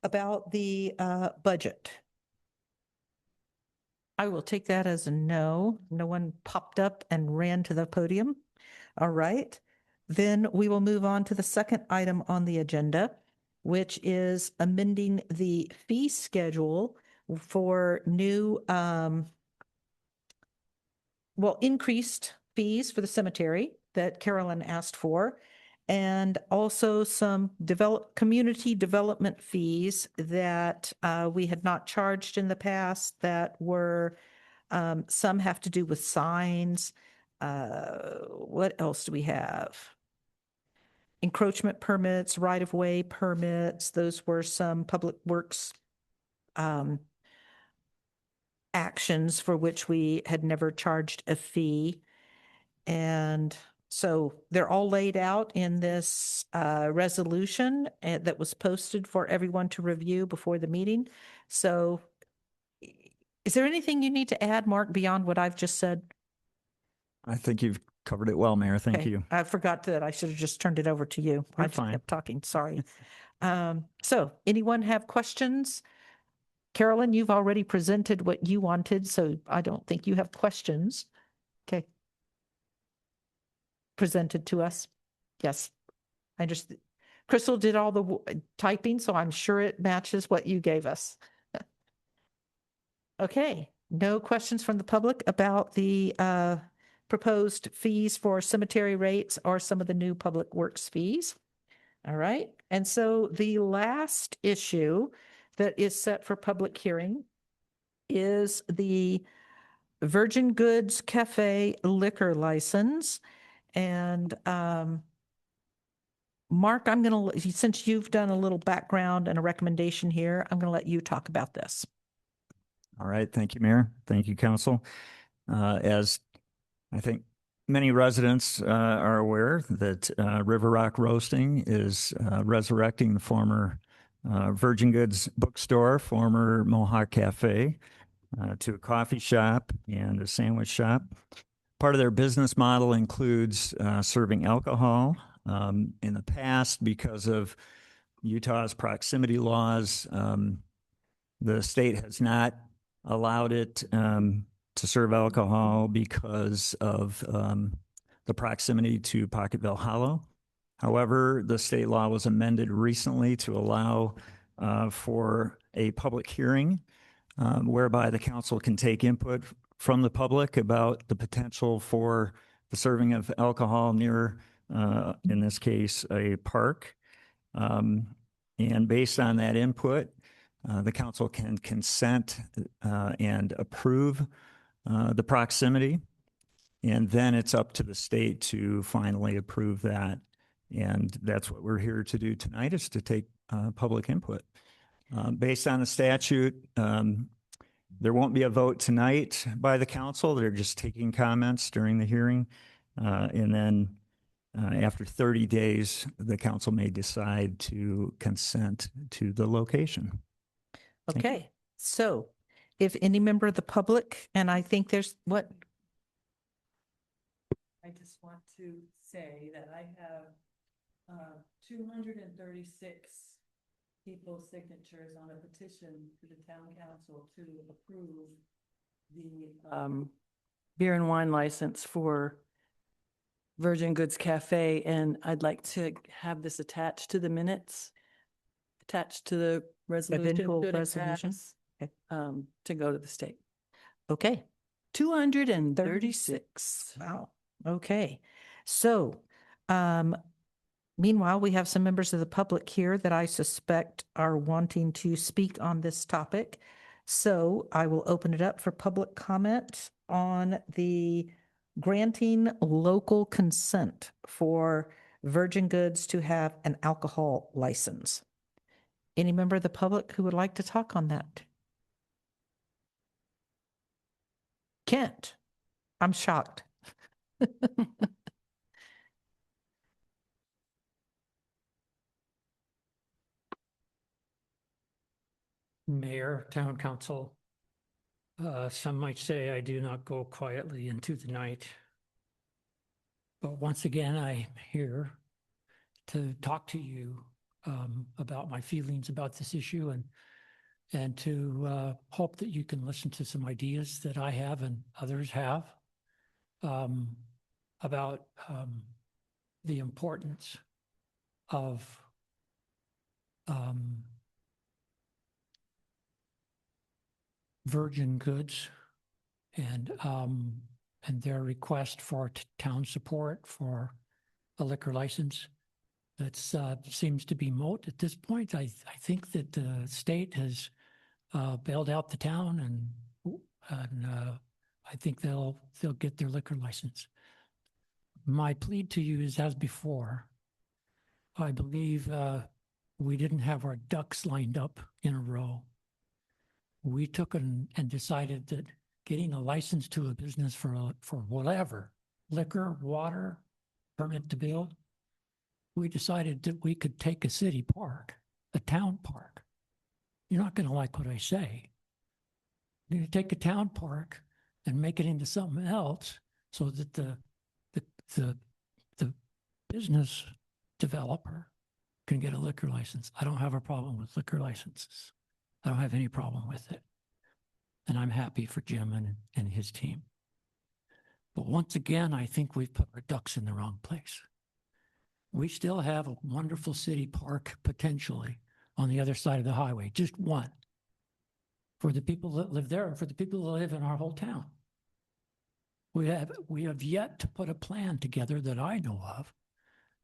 about the budget? I will take that as a no. No one popped up and ran to the podium. All right. Then we will move on to the second item on the agenda, which is amending the fee schedule for new, increased fees for the cemetery that Carolyn asked for, and also some community development fees that we had not charged in the past that were, some have to do with signs. What else do we have? Encroachment permits, right-of-way permits. Those were some public works actions for which we had never charged a fee. And so they're all laid out in this resolution that was posted for everyone to review before the meeting. So is there anything you need to add, Mark, beyond what I've just said? I think you've covered it well, Mayor. Thank Okay. you. I forgot that I should have just turned it over to you. I You're just fine. kept talking, sorry. So anyone have questions? Carolyn, you've already presented what you wanted, so I don't think you have questions. Okay. Presented to us. Yes. I just, Crystal did all the typing, so I'm sure it matches what you gave us. Okay, no questions from the public about the proposed fees for cemetery rates or some of the new public works fees. All right, and so the last issue that is set for public hearing is the Virgin Goods Cafe liquor license. And Mark, I'm going to, since you've done a little background and a recommendation here, I'm going to let you talk about this. All right. Thank you, Mayor. Thank you, Council. As I think many residents are aware that River Rock Roasting is resurrecting the former Virgin Goods bookstore, former Mohawk Cafe, to a coffee shop and a sandwich shop. Part of their business model includes serving alcohol. In the past, because of Utah's proximity laws, the state has not allowed it to serve alcohol because of the proximity to Pocketville Hollow. However, the state law was amended recently to allow for a public hearing whereby the council can take input from the public about the potential for the serving of alcohol near, in this case, a park. And based on that input, the council can consent and approve the proximity. And then it's up to the state to finally approve that. And that's what we're here to do tonight, is to take public input. Based on the statute, there won't be a vote tonight by the council. They're just taking comments during the hearing. And then after 30 days, the council may decide to consent to the location. Okay, so if any member of the public, and I think there's what? I just want to say that I have 236 people's signatures on a petition to the town council to approve the beer and wine license for Virgin Goods Cafe, and I'd like to have this attached to the minutes, attached to the resolution. Eventual should it resolution? pass, Okay. to go to the state. Okay. 236. Wow. Okay. So, meanwhile, we have some members of the public here that I suspect are wanting to speak on this topic. So I will open it up for public comment on the granting local consent for Virgin Goods to have an alcohol license. Any member of the public who would like to talk on that? Kent, I'm shocked. Mayor, Town Council. Some might say I do not go quietly into the night. But once again, I'm here to talk to you about my feelings about this issue, and to hope that you can listen to some ideas that I have and others have about the importance of Virgin Goods and their request for town support for a liquor license. That seems to be moot at this point. I think that the state has bailed out the town, and I think they'll get their liquor license. My plea to you is as before. I believe we didn't have our ducks lined up in a row. We took and decided that getting a license to a business for whatever, liquor, water, permit to build, we decided that we could take a city park, a town park. You're not going to like what I say. You're going to take a town park and make it into something else so that the business developer can get a liquor license. I don't have a problem with liquor licenses. I don't have any problem with it. And I'm happy for Jim and his team. But once again, I think we've put our ducks in the wrong place. We still have a wonderful city park potentially on the other side of the highway, just one. for the people that live there and for the people that live in our whole town. We have yet to put a plan together that I know of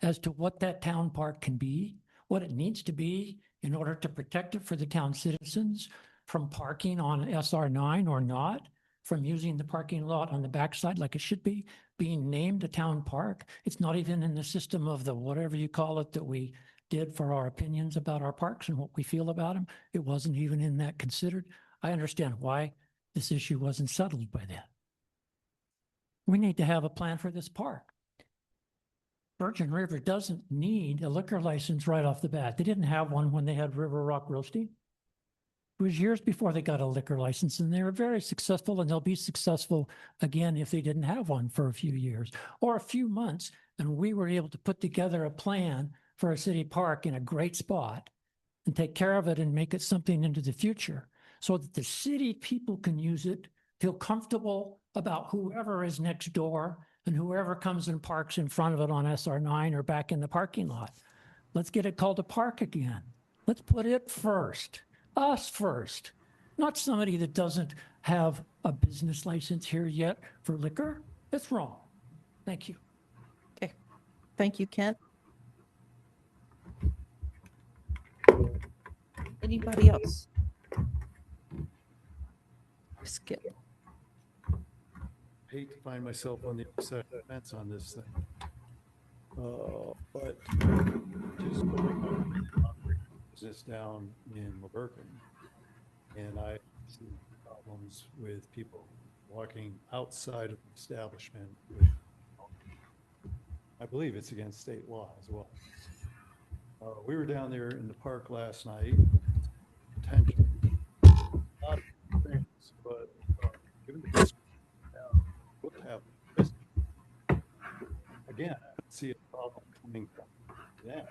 as to what that town park can be, what it needs to be in order to protect it for the town citizens from parking on SR9 or not, from using the parking lot on the backside like it should be, being named a town park. It's not even in the system of the whatever you call it that we did for our opinions about our parks and what we feel about them. It wasn't even in that considered. I understand why this issue wasn't settled by then. We need to have a plan for this park. Virgin River doesn't need a liquor license right off the bat. They didn't have one when they had River Rock Roasting. It was years before they got a liquor license, and they were very successful, and they'll be successful again if they didn't have one for a few years or a few months. And we were able to put together a plan for a city park in a great spot and take care of it and make it something into the future so that the city people can use it, feel comfortable about whoever is next door and whoever comes and parks in front of it on SR9 or back in the parking lot. Let's get it called a park again. Let's put it first, us first, not somebody that doesn't have a business license here yet for liquor. That's wrong. Thank you. Okay. Thank you, Kent. Anybody else? Skip. Hate to find myself on the other side of the fence on this thing. But just going on business down in Laverton, and I see problems with people walking outside of the establishment. I believe it's against state law as well. We were down there in the park last night, potentially, not things, but given the history, we'll have this. Again, I don't see a problem coming from that.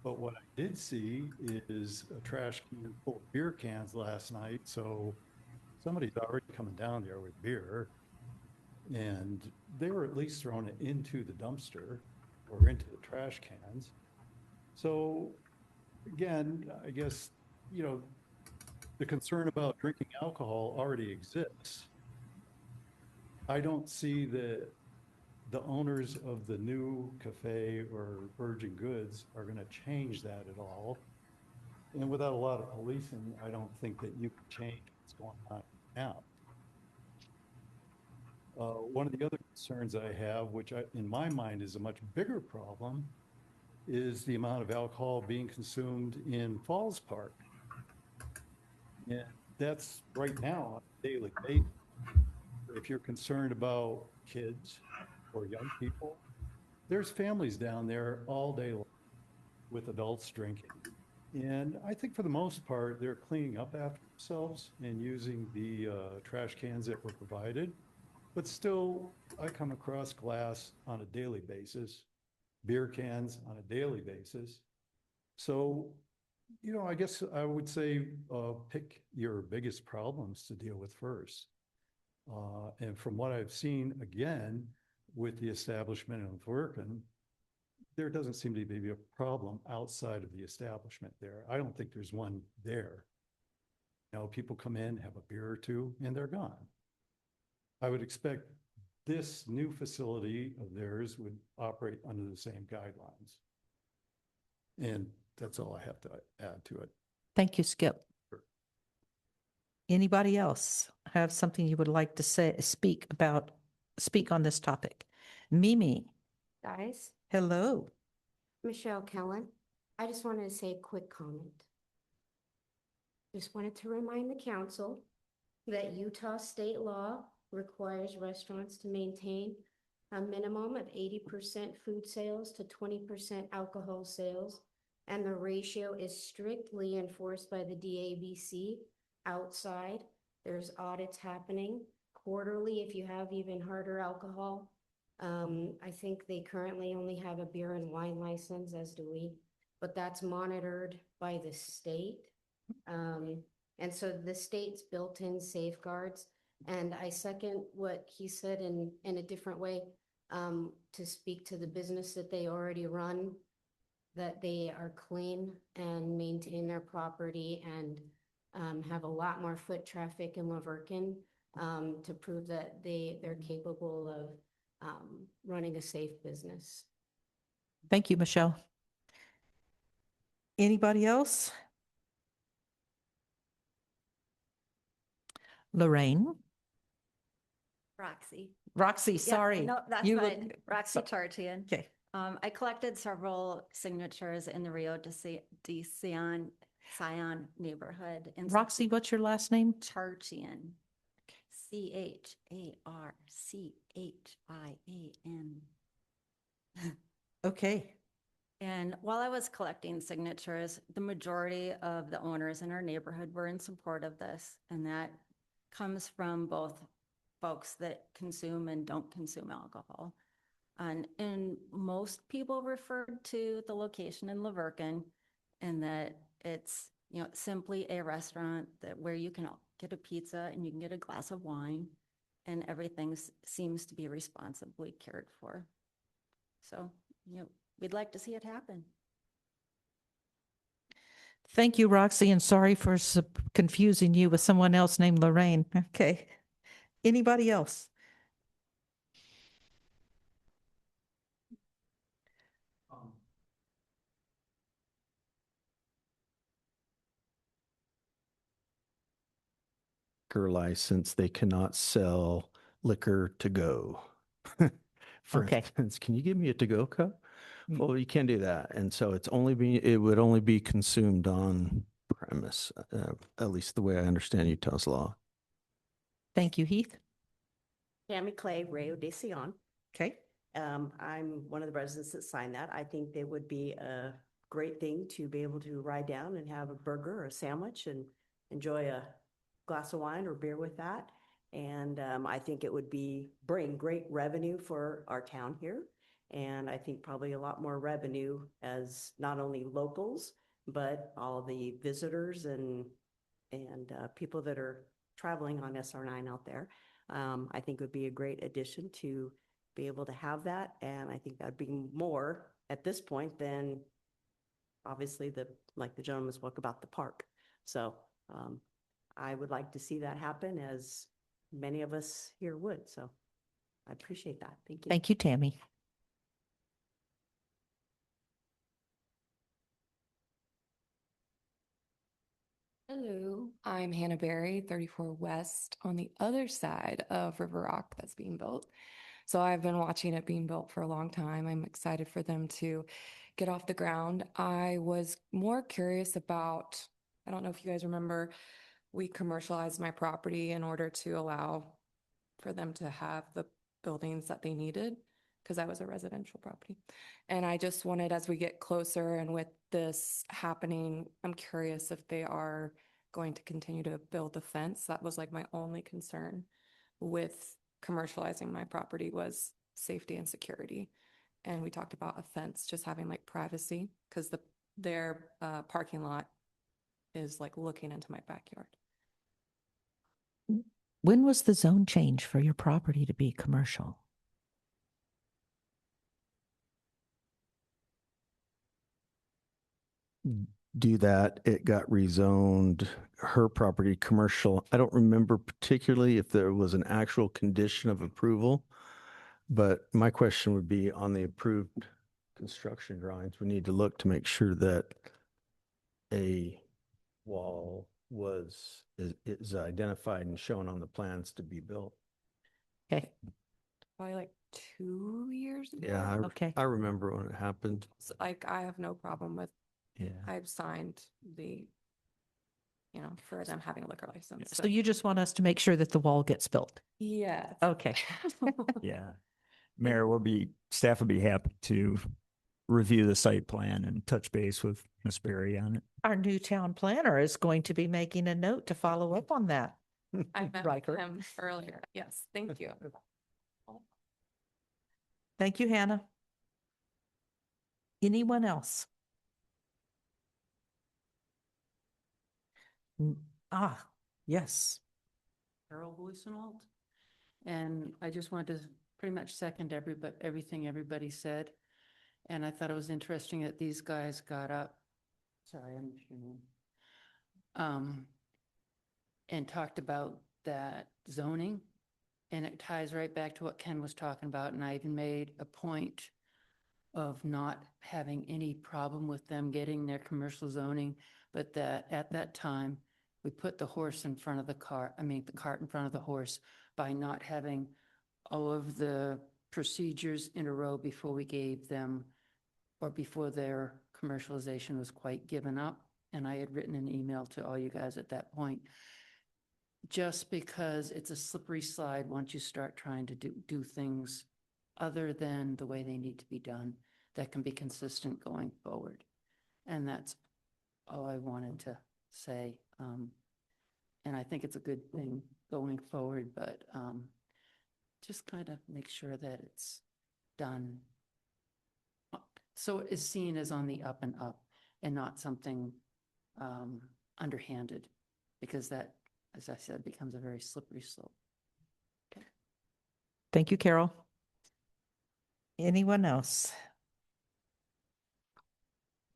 But what I did see is a trash can full of beer cans last night. So somebody's already coming down there with beer, and they were at least throwing it into the dumpster or into the trash cans. So again, I guess, you know, the concern about drinking alcohol already exists. I don't see that the owners of the new cafe or Virgin Goods are going to change that at all. And without a lot of policing, I don't think that you can change what's going on now. One of the other concerns I have, which in my mind is a much bigger problem, is the amount of alcohol being consumed in Falls Park. And that's right now on a daily basis. If you're concerned about kids or young people, there's families down there all day long with adults drinking. And I think for the most part, they're cleaning up after themselves and using the trash cans that were provided. But still, I come across glass on a daily basis, beer cans on a daily basis. So, you know, I guess I would say pick your biggest problems to deal with first. And from what I've seen, again, with the establishment of Workin, there doesn't seem to be a problem outside of the establishment there. I don't think there's one there. You know, people come in, have a beer or two, and they're gone. I would expect this new facility of theirs would operate under the same guidelines. And that's all I have to add to it. Thank you, Skip. Anybody else have something you would like to say, speak on this topic? Mimi. Guys, Hello. Michelle Kellen. I just wanted to say a quick comment. Just wanted to remind the council that Utah state law requires restaurants to maintain a minimum of 80% food sales to 20% alcohol sales, and the ratio is strictly enforced by the DABC outside. There's audits happening quarterly if you have even harder alcohol. I think they currently only have a beer and wine license, as do we, but that's monitored by the state. And so the state's built in safeguards. And I second what he said in a different way, to speak to the business that they already run, that they are clean and maintain their property and have a lot more foot traffic in Laverton, to prove that they're capable of, running a safe business. Thank you, Michelle. Anybody else? Lorraine? Roxy. Roxy, Yeah, sorry. No, that's You look- fine. Roxy Tartian. Okay. I collected several signatures in the Rio de Sion neighborhood. in Roxy, what's your last name? Tartian. CHARCHIAN. Okay. And while I was collecting signatures, the majority of the owners in our neighborhood were in support of this. And that comes from both folks that consume and don't consume alcohol. And most people referred to the location in Laverton and that it's, simply a restaurant where you can get a pizza and you can get a glass of wine and everything seems to be responsibly cared for. So, we'd like to see it happen. Thank you, Roxy, and sorry for confusing you with someone else named Lorraine. Okay. Anybody else? Liquor license, they cannot sell liquor to go. For Okay. instance, can you give me a to-go cup? Well, you can't do that. And so it would only be consumed on premise, at least the way I understand Utah's law. Thank you, Heath. Tammy Clay, Rio de Sion. Okay. I'm one of the residents that signed that. I think they would be a great thing to be able to ride down and have a burger or a sandwich and enjoy a glass of wine or beer with that. And I think it would bring great revenue for our town here. And I think probably a lot more revenue as not only locals, but all the visitors and people that are traveling on SR9 out there. I think would be a great addition to be able to have that. And I think that'd be more at this point than obviously like the gentleman spoke about the park. So I would like to see that happen, as many of us here would. So I appreciate that. Thank you. Thank you, Tammy. Hello, I'm Hannah Berry, 34 West, on the other side of River Rock that's being built. So I've been watching it being built for a long time. I'm excited for them to get off the ground. I was more curious about, I don't know if you guys remember, we commercialized my property in order to allow for them to have the buildings that they needed, because that was a residential property. And I just wanted, as we get closer and with this happening, I'm curious if they are going to continue to build the fence. That was like my only concern with commercializing my property, was safety and security. And we talked about a fence just having like privacy, because their parking lot is like looking into my backyard. When was the zone change for your property to be commercial? Do that, it got rezoned, her property commercial. I don't remember particularly if there was an actual condition of approval, but my question would be on the approved construction drawings, we need to look to make sure that a wall is identified and shown on the plans to be built. Okay. Probably like 2 years ago. Yeah, Okay. I remember when it happened. So, like, I have no problem with, Yeah. I've signed for them having a liquor license. So you just want us to make sure that the wall gets built? Yes. Okay. Yeah. Mayor, staff will be happy to review the site plan and touch base with Ms. Berry on it. Our new town planner is going to be making a note to follow up on that. I met Riker. with him earlier. Yes, thank you. Thank you, Hannah. Anyone else? Yes. Carol Blusenwald. And I just wanted to pretty much second everything everybody said. And I thought it was interesting that these guys got up. Sorry, I missed your name. and talked about that zoning. And it ties right back to what Ken was talking about. And I even made a point of not having any problem with them getting their commercial zoning, but that at that time, we put the horse in front of the cart, the cart in front of the horse by not having all of the procedures in a row before we gave them, or before their commercialization was quite given up. And I had written an email to all you guys at that point. Just because it's a slippery slide once you start trying to do things other than the way they need to be done, that can be consistent going forward. And that's all I wanted to say. And I think it's a good thing going forward, but just kind of make sure that it's done so it is seen as on the up and up and not something underhanded, because that, as I said, becomes a very slippery slope. Thank you, Carol. Anyone else?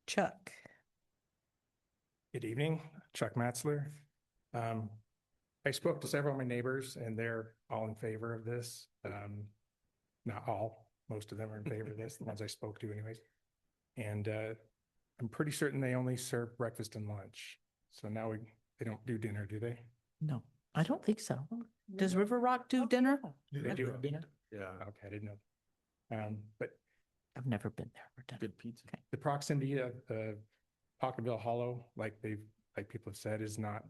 Chuck. Good evening, Chuck Matzler. I spoke to several of my neighbors and they're all in favor of this. Not all, most of them are in favor of this, the ones I spoke to anyways. And I'm pretty certain they only serve breakfast and lunch. So now they don't do dinner, do they? No, I don't think so. Does River Rock do dinner? They do have dinner? Yeah. Okay, I didn't know. But I've never been there for dinner. Good pizza. Okay. the proximity of Pocketville Hollow, like people have said, is not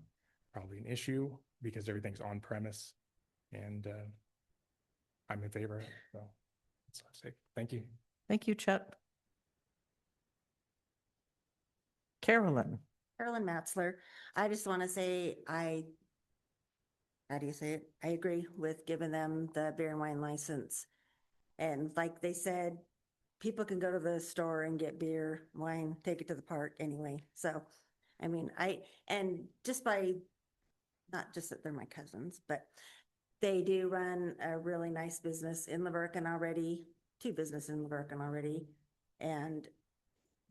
probably an issue because everything's on premise, and I'm in favor of it. So that's all I say. Thank you. Thank you, Chuck. Carolyn. Carolyn Matzler. I just want to say, how do you say it? I agree with giving them the beer and wine license. And like they said, people can go to the store and get beer, wine, take it to the park anyway. So, I mean, and just by, not just that they're my cousins, but they do run a really nice business in Laverkin already, two businesses in Laverkin already. And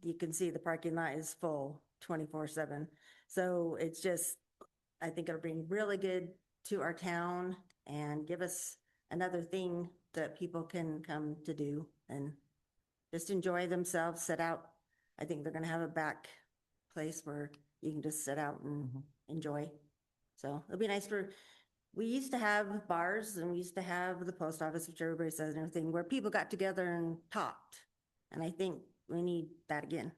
you can see the parking lot is full 24/7. So it's just, I think it'll bring really good to our town and give us another thing that people can come to do and just enjoy themselves, sit out. I think they're going to have a back place where you can just sit out and enjoy. So it'll be nice we used to have bars and we used to have the post office, which everybody says and everything, where people got together and talked. And I think we need that again.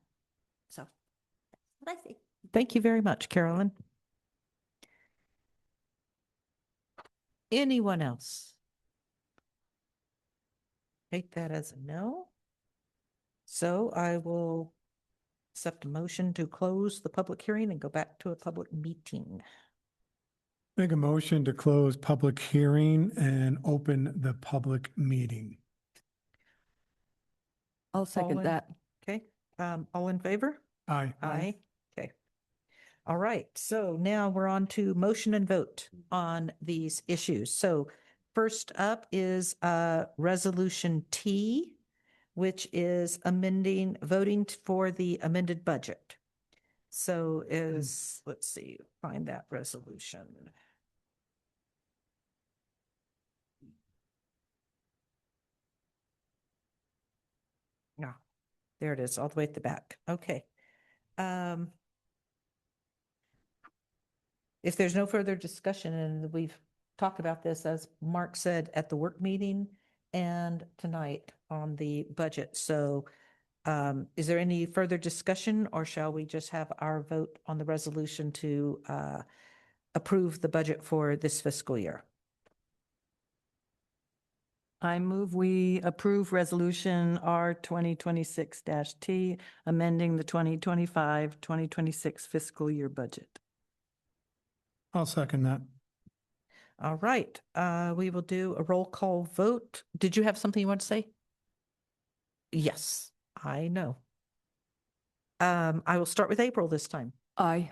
So that's what I think. Thank you very much, Carolyn. Anyone else? Take that as a no. So I will accept a motion to close the public hearing and go back to a public meeting. Make a motion to close public hearing and open the public meeting. I'll second that. Okay, all in favor? Aye. Aye. Okay. All right, so now we're on to motion and vote on these issues. So first up is Resolution T, which is voting for the amended budget. So let's see, find that resolution. Yeah, there it is, all the way at the back. Okay. If there's no further discussion, and we've talked about this, as Mark said, at the work meeting and tonight on the budget. So is there any further discussion, or shall we just have our vote on the resolution to approve the budget for this fiscal year? I move we approve Resolution R 2026-T, amending the 2025-2026 fiscal year budget. I'll second that. All right, we will do a roll call vote. Did you have something you want to say? Yes, I know. I will start with April this time. Aye.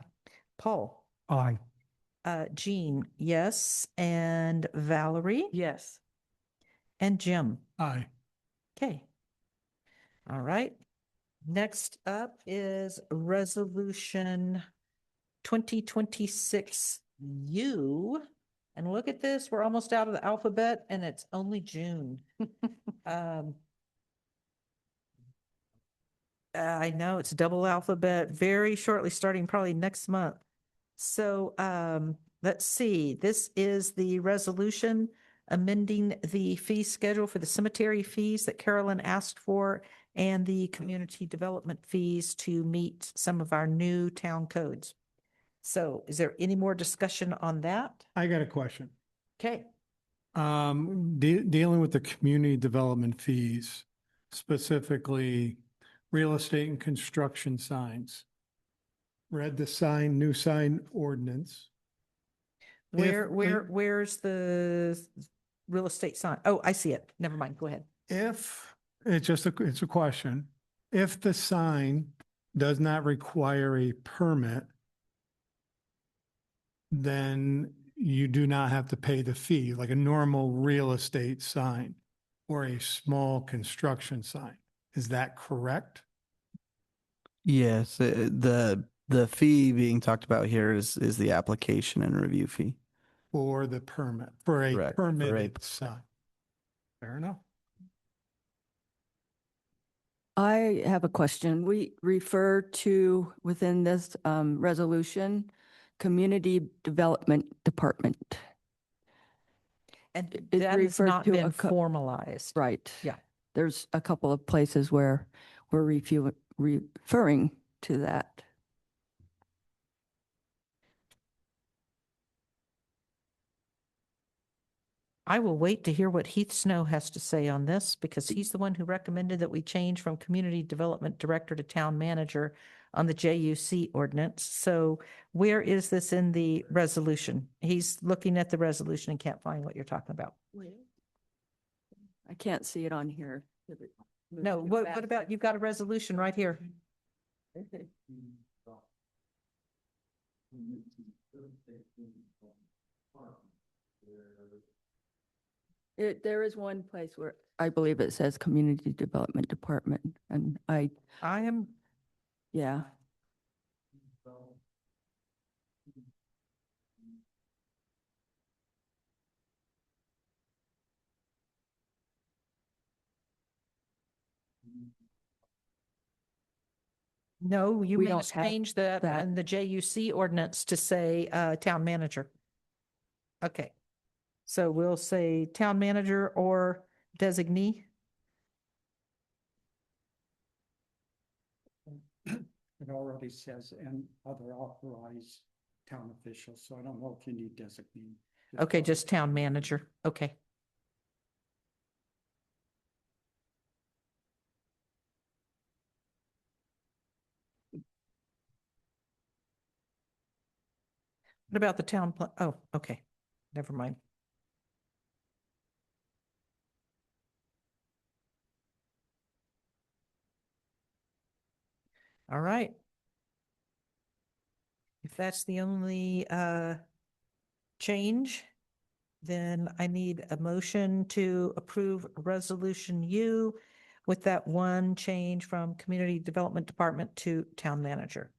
Paul. Aye. Jean, yes. And Valerie? Yes. And Jim? Aye. Okay. All right. Next up is Resolution 2026 U. And look at this, we're almost out of the alphabet and it's only June. I know it's double alphabet, very shortly, starting probably next month. So let's see, this is the resolution amending the fee schedule for the cemetery fees that Carolyn asked for and the community development fees to meet some of our new town codes. So is there any more discussion on that? I got a question. Okay. Dealing with the community development fees, specifically real estate and construction signs. Read the new sign ordinance. Where's the real estate sign? Oh, I see it. Never mind. Go ahead. If, it's a question. If the sign does not require a permit, then you do not have to pay the fee, like a normal real estate sign or a small construction sign. Is that correct? Yes, the fee being talked about here is the application and review fee. For the permit, for a Correct, permitted sign. Fair enough. I have a question. We refer to within this resolution, Community Development Department. And It that has referred not to been a formalized. Right. Yeah. There's a couple of places where we're referring to that. I will wait to hear what Heath Snow has to say on this because he's the one who recommended that we change from Community Development Director to Town Manager on the JUC ordinance. So where is this in the resolution? He's looking at the resolution and can't find what you're talking about. I can't see it on here. No, what about, you've got a resolution right here. There is one place where I believe it says Community Development Department, and I am, yeah. no, you We may don't just have change that that. in the JUC ordinance to say Town Manager. Okay. So we'll say Town Manager or designee. It already says and other authorized town officials, so I don't know if you need designate. Okay, just Town Manager. Okay. What about the town? Oh, okay. Never mind. All right. If that's the only change, then I need a motion to approve Resolution U with that one change from Community Development Department to Town Manager.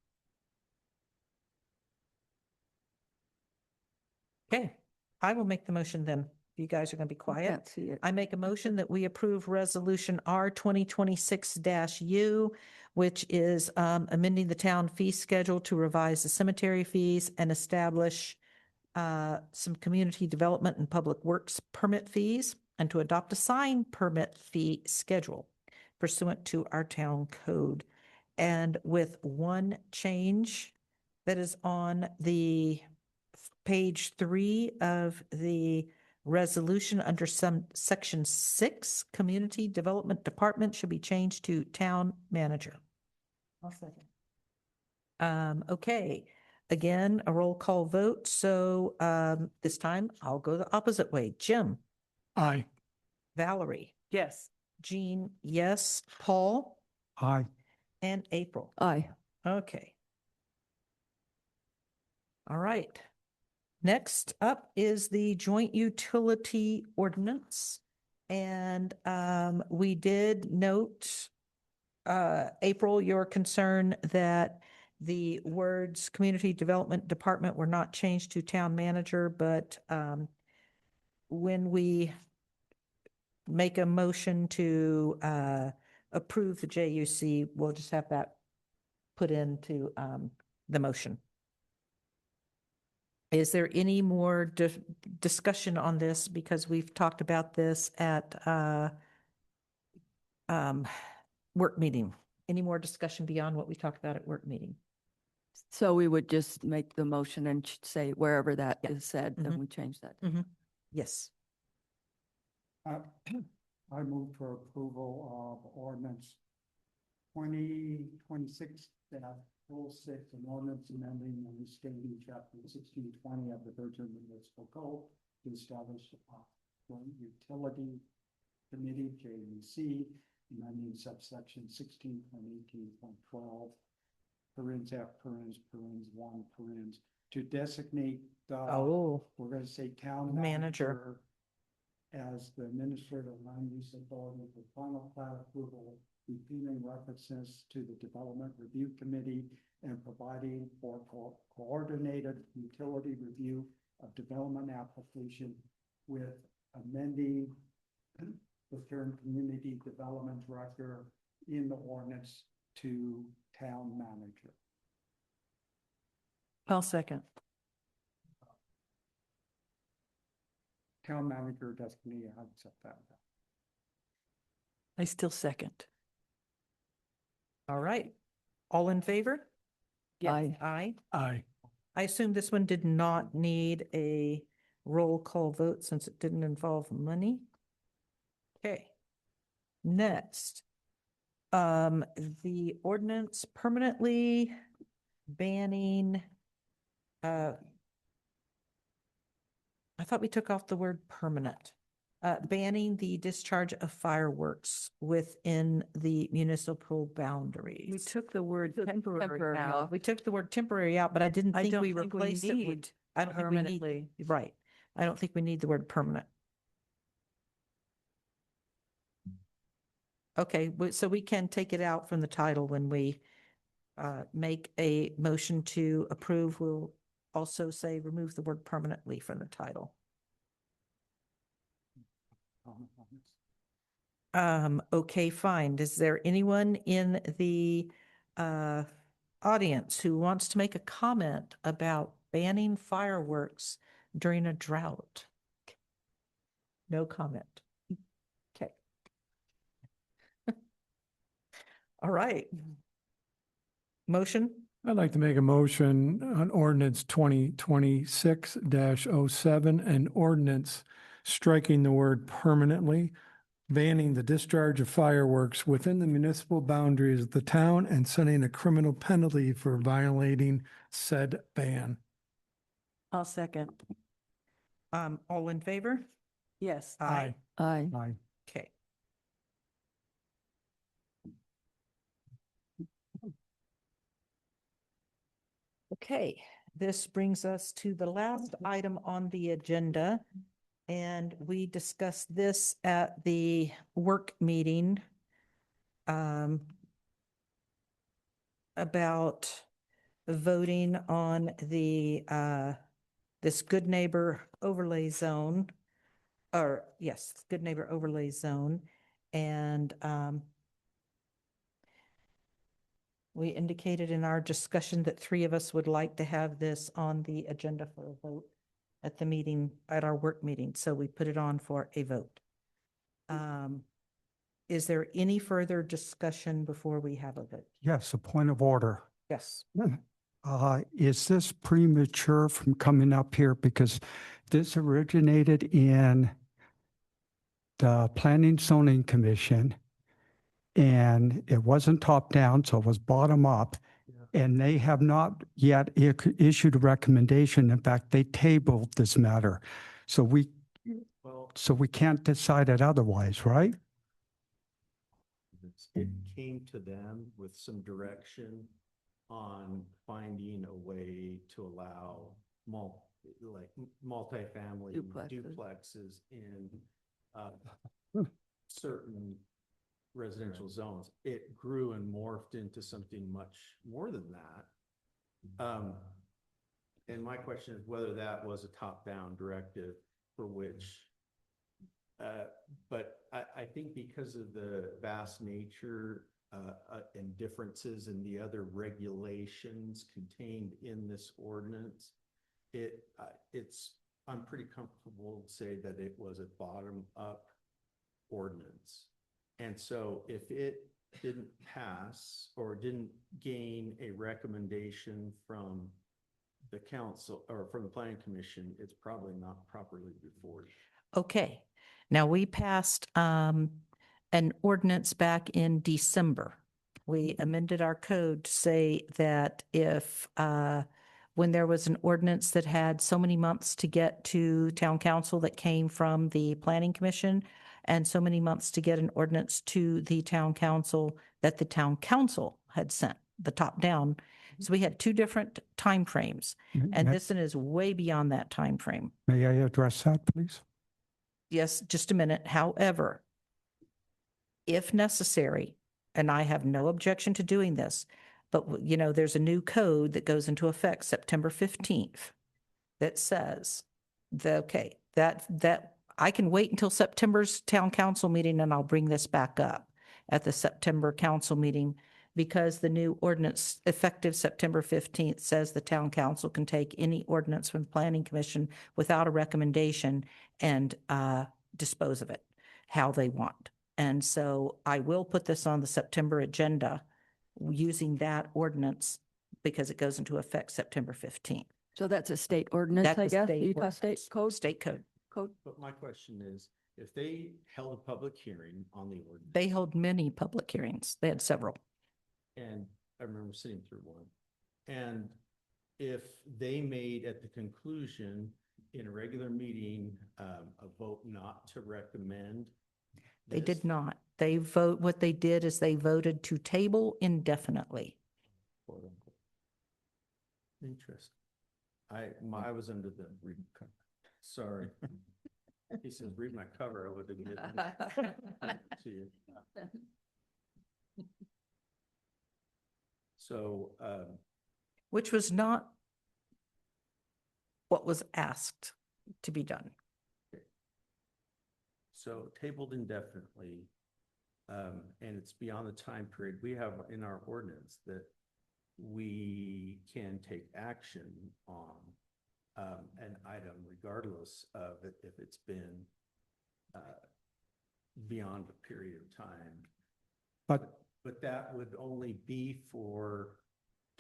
Okay, I will make the motion then. You guys are going to be quiet. Can't see it. I make a motion that we approve Resolution R 2026-U, which is amending the town fee schedule to revise the cemetery fees and establish some community development and public works permit fees, and to adopt a sign permit fee schedule pursuant to our town code. And with one change that is on the page 3 of the resolution under section 6, Community Development Department should be changed to Town Manager. I'll second. Okay, again, a roll call vote. So this time I'll go the opposite way. Jim? Aye. Valerie? Yes. Jean, yes. Paul? Aye. And April? Aye. Okay. All right. Next up is the joint utility ordinance. And we did note, April, your concern that the words Community Development Department were not changed to Town Manager, but when we make a motion to approve the JUC, we'll just have that put into the motion. Is there any more discussion on this? Because we've talked about this at work meeting. Any more discussion beyond what we talked about at work meeting? So we would just make the motion and say wherever that Yeah. is said, then Mhm. we change that. Yes. I move for approval of ordinance 2026-06, an ordinance amending and restating chapter 1620 of the Virgin Municipal Code to establish a joint utility committee, JUC, amending subsection 16.18.12, parens F, parens 1, to designate the, we're going to say town Manager. as the administrative land use authority for final plat approval, repealing references to the Development Review Committee and providing for coordinated utility review of development application with amending the term community development director in the ordinance to town manager. I'll second. Town manager designee, I accept that. I still second. All right. All in favor? Aye. Aye. Aye. I assume this one did not need a roll call vote since it didn't involve money. Okay. Next, the ordinance permanently banning, I thought we took off the word permanent, banning the discharge of fireworks within the municipal boundaries. We took the word temporary out. off. We took the word temporary out, but I didn't I think don't we think we replaced it with. need I don't think we need, permanently. right. I don't think we need the word permanent. Okay, so we can take it out from the title when we make a motion to approve. We'll also say remove the word permanently from the title. Okay, fine. Is there anyone in the audience who wants to make a comment about banning fireworks during a drought? No comment. Okay. All right. Motion? I'd like to make a motion on ordinance 2026-07, an ordinance striking the word permanently, banning the discharge of fireworks within the municipal boundaries of the town and setting a criminal penalty for violating said ban. I'll second. All in favor? Yes. Aye. Aye. Aye. Okay. Okay, this brings us to the last item on the agenda. And we discussed this at the work meeting about voting on the this good neighbor overlay zone, or yes, good neighbor overlay zone. And we indicated in our discussion that 3 of us would like to have this on the agenda for a vote at the meeting, at our work meeting. So we put it on for a vote. Is there any further discussion before we have a vote? Yes, a point of order. Yes. Is this premature from coming up here? Because this originated in the Planning Zoning Commission and it wasn't top down, so it was bottom up. And they have not yet issued a recommendation. In fact, they tabled this matter. So we can't decide it otherwise, right? It came to them with some direction on finding a way to allow multifamily duplexes in certain residential zones. It grew and morphed into something much more than that. And my question is whether that was a top-down directive for which, but I think because of the vast nature and differences in the other regulations contained in this ordinance, I'm pretty comfortable to say that it was a bottom-up ordinance. And so if it didn't pass or didn't gain a recommendation from the council or from the planning commission, it's probably not properly before you. Okay, now we passed an ordinance back in December. We amended our code to say that if when there was an ordinance that had so many months to get to town council that came from the planning commission, and so many months to get an ordinance to the town council that the town council had sent, the top down. So we had two different timeframes, and this one is way beyond that time frame. May I address that, please? Yes, just a minute. However, if necessary, and I have no objection to doing this, but you know, there's a new code that goes into effect September 15th that says that I can wait until September's town council meeting and I'll bring this back up at the September council meeting, because the new ordinance effective September 15th says the town council can take any ordinance from the planning commission without a recommendation and dispose of it how they want. And so I will put this on the September agenda using that ordinance because it goes into effect September 15th. So that's a state ordinance, That's I a guess, state Utah ordinance. state code? State code. But my question is, if they held a public hearing on the ordinance. They held many public hearings. They had several. And I remember sitting through one. And if they made at the conclusion in a regular meeting, a vote not to recommend. They this, did not. What they did is they voted to table indefinitely. quote unquote. Interesting. I was under the sorry. He says, read my cover. I would have given it to you. So, Which was not what was asked to be done. so tabled indefinitely, and it's beyond the time period we have in our ordinance that we can take action on an item regardless of it, if it's been beyond a period of time. But that would only be for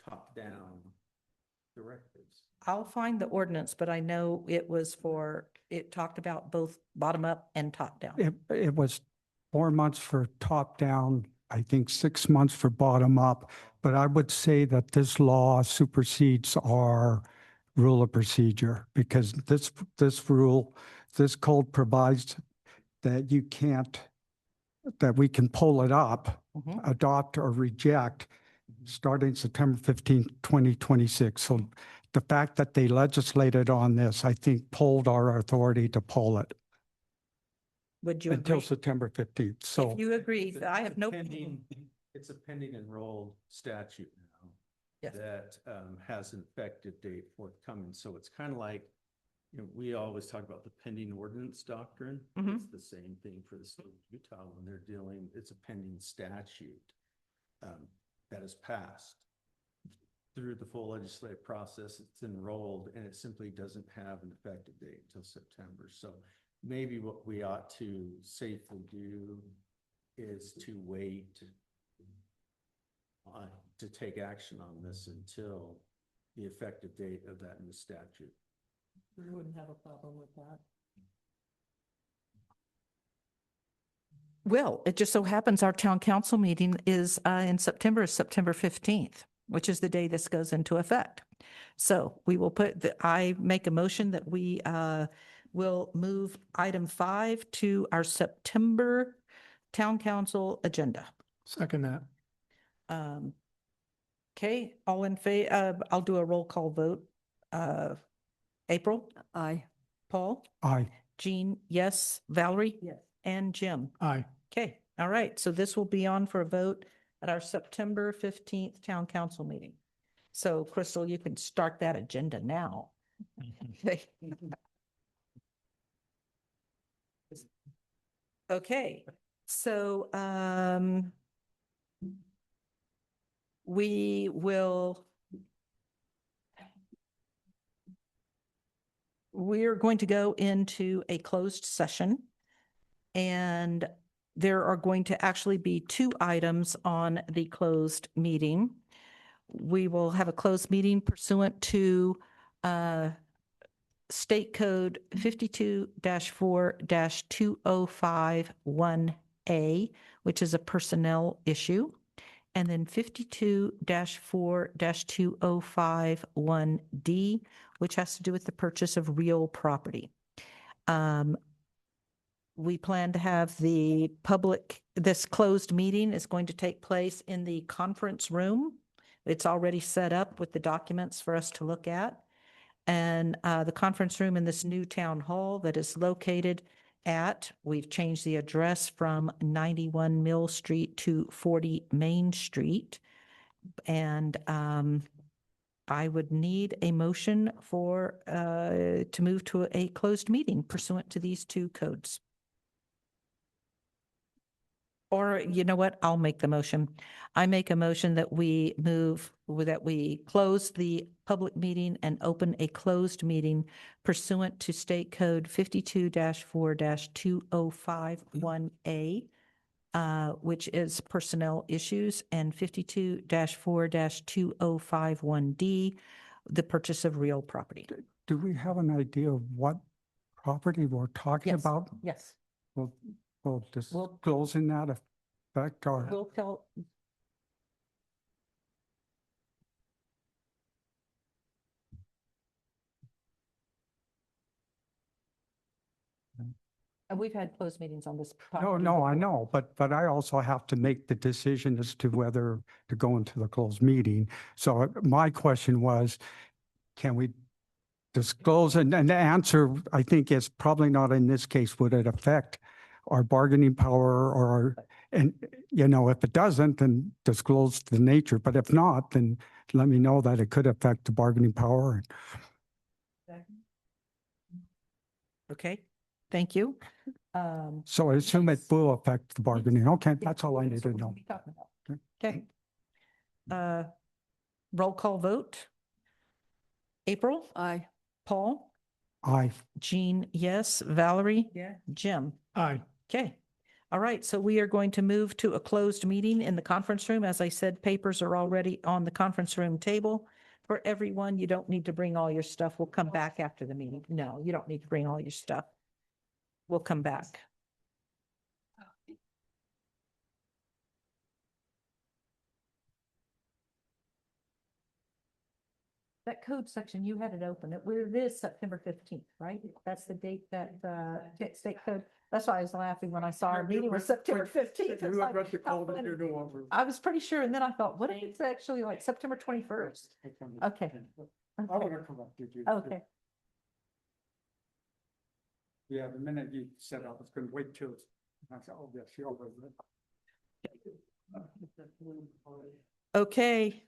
top-down directives. I'll find the ordinance, but I know it talked about both bottom up and top down. It was 4 months for top down, I think 6 months for bottom up. But I would say that this law supersedes our rule of procedure because this code provides that that we can pull it up, adopt or reject starting September 15, 2026. So the fact that they legislated on this, I think, pulled our authority to pull it. Would you until agree? September 15th. So If you agree, I have no. It's a pending enrolled statute now. Yes. That has an effective date forthcoming. So it's kind of like, we always talk about the pending ordinance doctrine. Mhm. It's the same thing for the state of Utah when they're dealing, it's a pending statute that is passed through the full legislative process. It's enrolled and it simply doesn't have an effective date until September. So maybe what we ought to safely do is to wait to take action on this until the effective date of that new statute. We wouldn't have a problem with that. Well, it just so happens our town council meeting is in September, is September 15th, which is the day this goes into effect. So we will I make a motion that we will move item 5 to our September town council agenda. Second that. Okay, all in favor, I'll do a roll call vote. April? Aye. Paul? Aye. Jean, yes. Valerie? Yes. And Jim? Aye. Okay, all right. So this will be on for a vote at our September 15th town council meeting. So Crystal, you can start that agenda now. Okay, so we we're going to go into a closed session, and there are going to actually be two items on the closed meeting. We will have a closed meeting pursuant to State Code 52-4-2051A, which is a personnel issue, and then 52-4-2051D, which has to do with the purchase of real property. We plan to have this closed meeting is going to take place in the conference room. It's already set up with the documents for us to look at. And the conference room in this new town hall that is located we've changed the address from 91 Mill Street to 40 Main Street. And I would need a motion to move to a closed meeting pursuant to these two codes. Or you know what? I'll make the motion. I make a motion that we close the public meeting and open a closed meeting pursuant to State Code 52-4-2051A, which is personnel issues, and 52-4-2051D, the purchase of real property. Do we have an idea of what property we're talking Yes. about? Yes. Well, disclosing that effect or? We'll tell. And we've had closed meetings on this property. No, I before. know, but I also have to make the decision as to whether to go into the closed meeting. So my question was, can we disclose? And the answer, I think, is probably not in this case. Would it affect our bargaining power if it doesn't, then disclose the nature. But if not, then let me know that it could affect the bargaining power. Okay, thank you. So I assume it will affect the bargaining. Okay, that's all I need to know. Okay. Roll call vote. April? Aye. Paul? Aye. Jean, yes. Valerie? Yeah. Jim? Aye. Okay. All right. So we are going to move to a closed meeting in the conference room. As I said, papers are already on the conference room table for everyone. You don't need to bring all your stuff. We'll come back after the meeting. No, you don't need to bring all your stuff. We'll come back. That code section, you had it open. It is September 15th, right? That's the date that state code. That's why I was laughing when I saw our meeting was September 15th. It's like, how funny. I was pretty sure, and then I thought, what if it's actually like September 21st? Okay. I would have corrected you. Okay. Yeah, the minute you said I was going to wait till, I said, oh, yes, you already. Okay.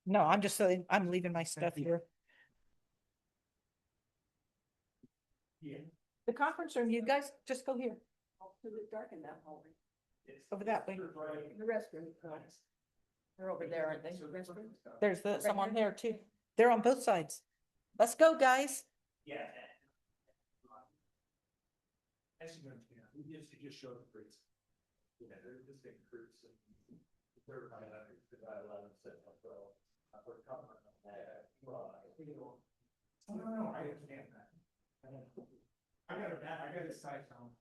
No, I'm just saying, I'm leaving my stuff here. The conference room, you guys just go here. Dark in that hallway. Over that way. The restroom. They're over there, aren't they? There's someone there too. They're on both sides. Let's go, guys. Yeah. You just show the fruits. Yeah, they're just big fruits. They're kind of, no, I understand that. I got a side phone.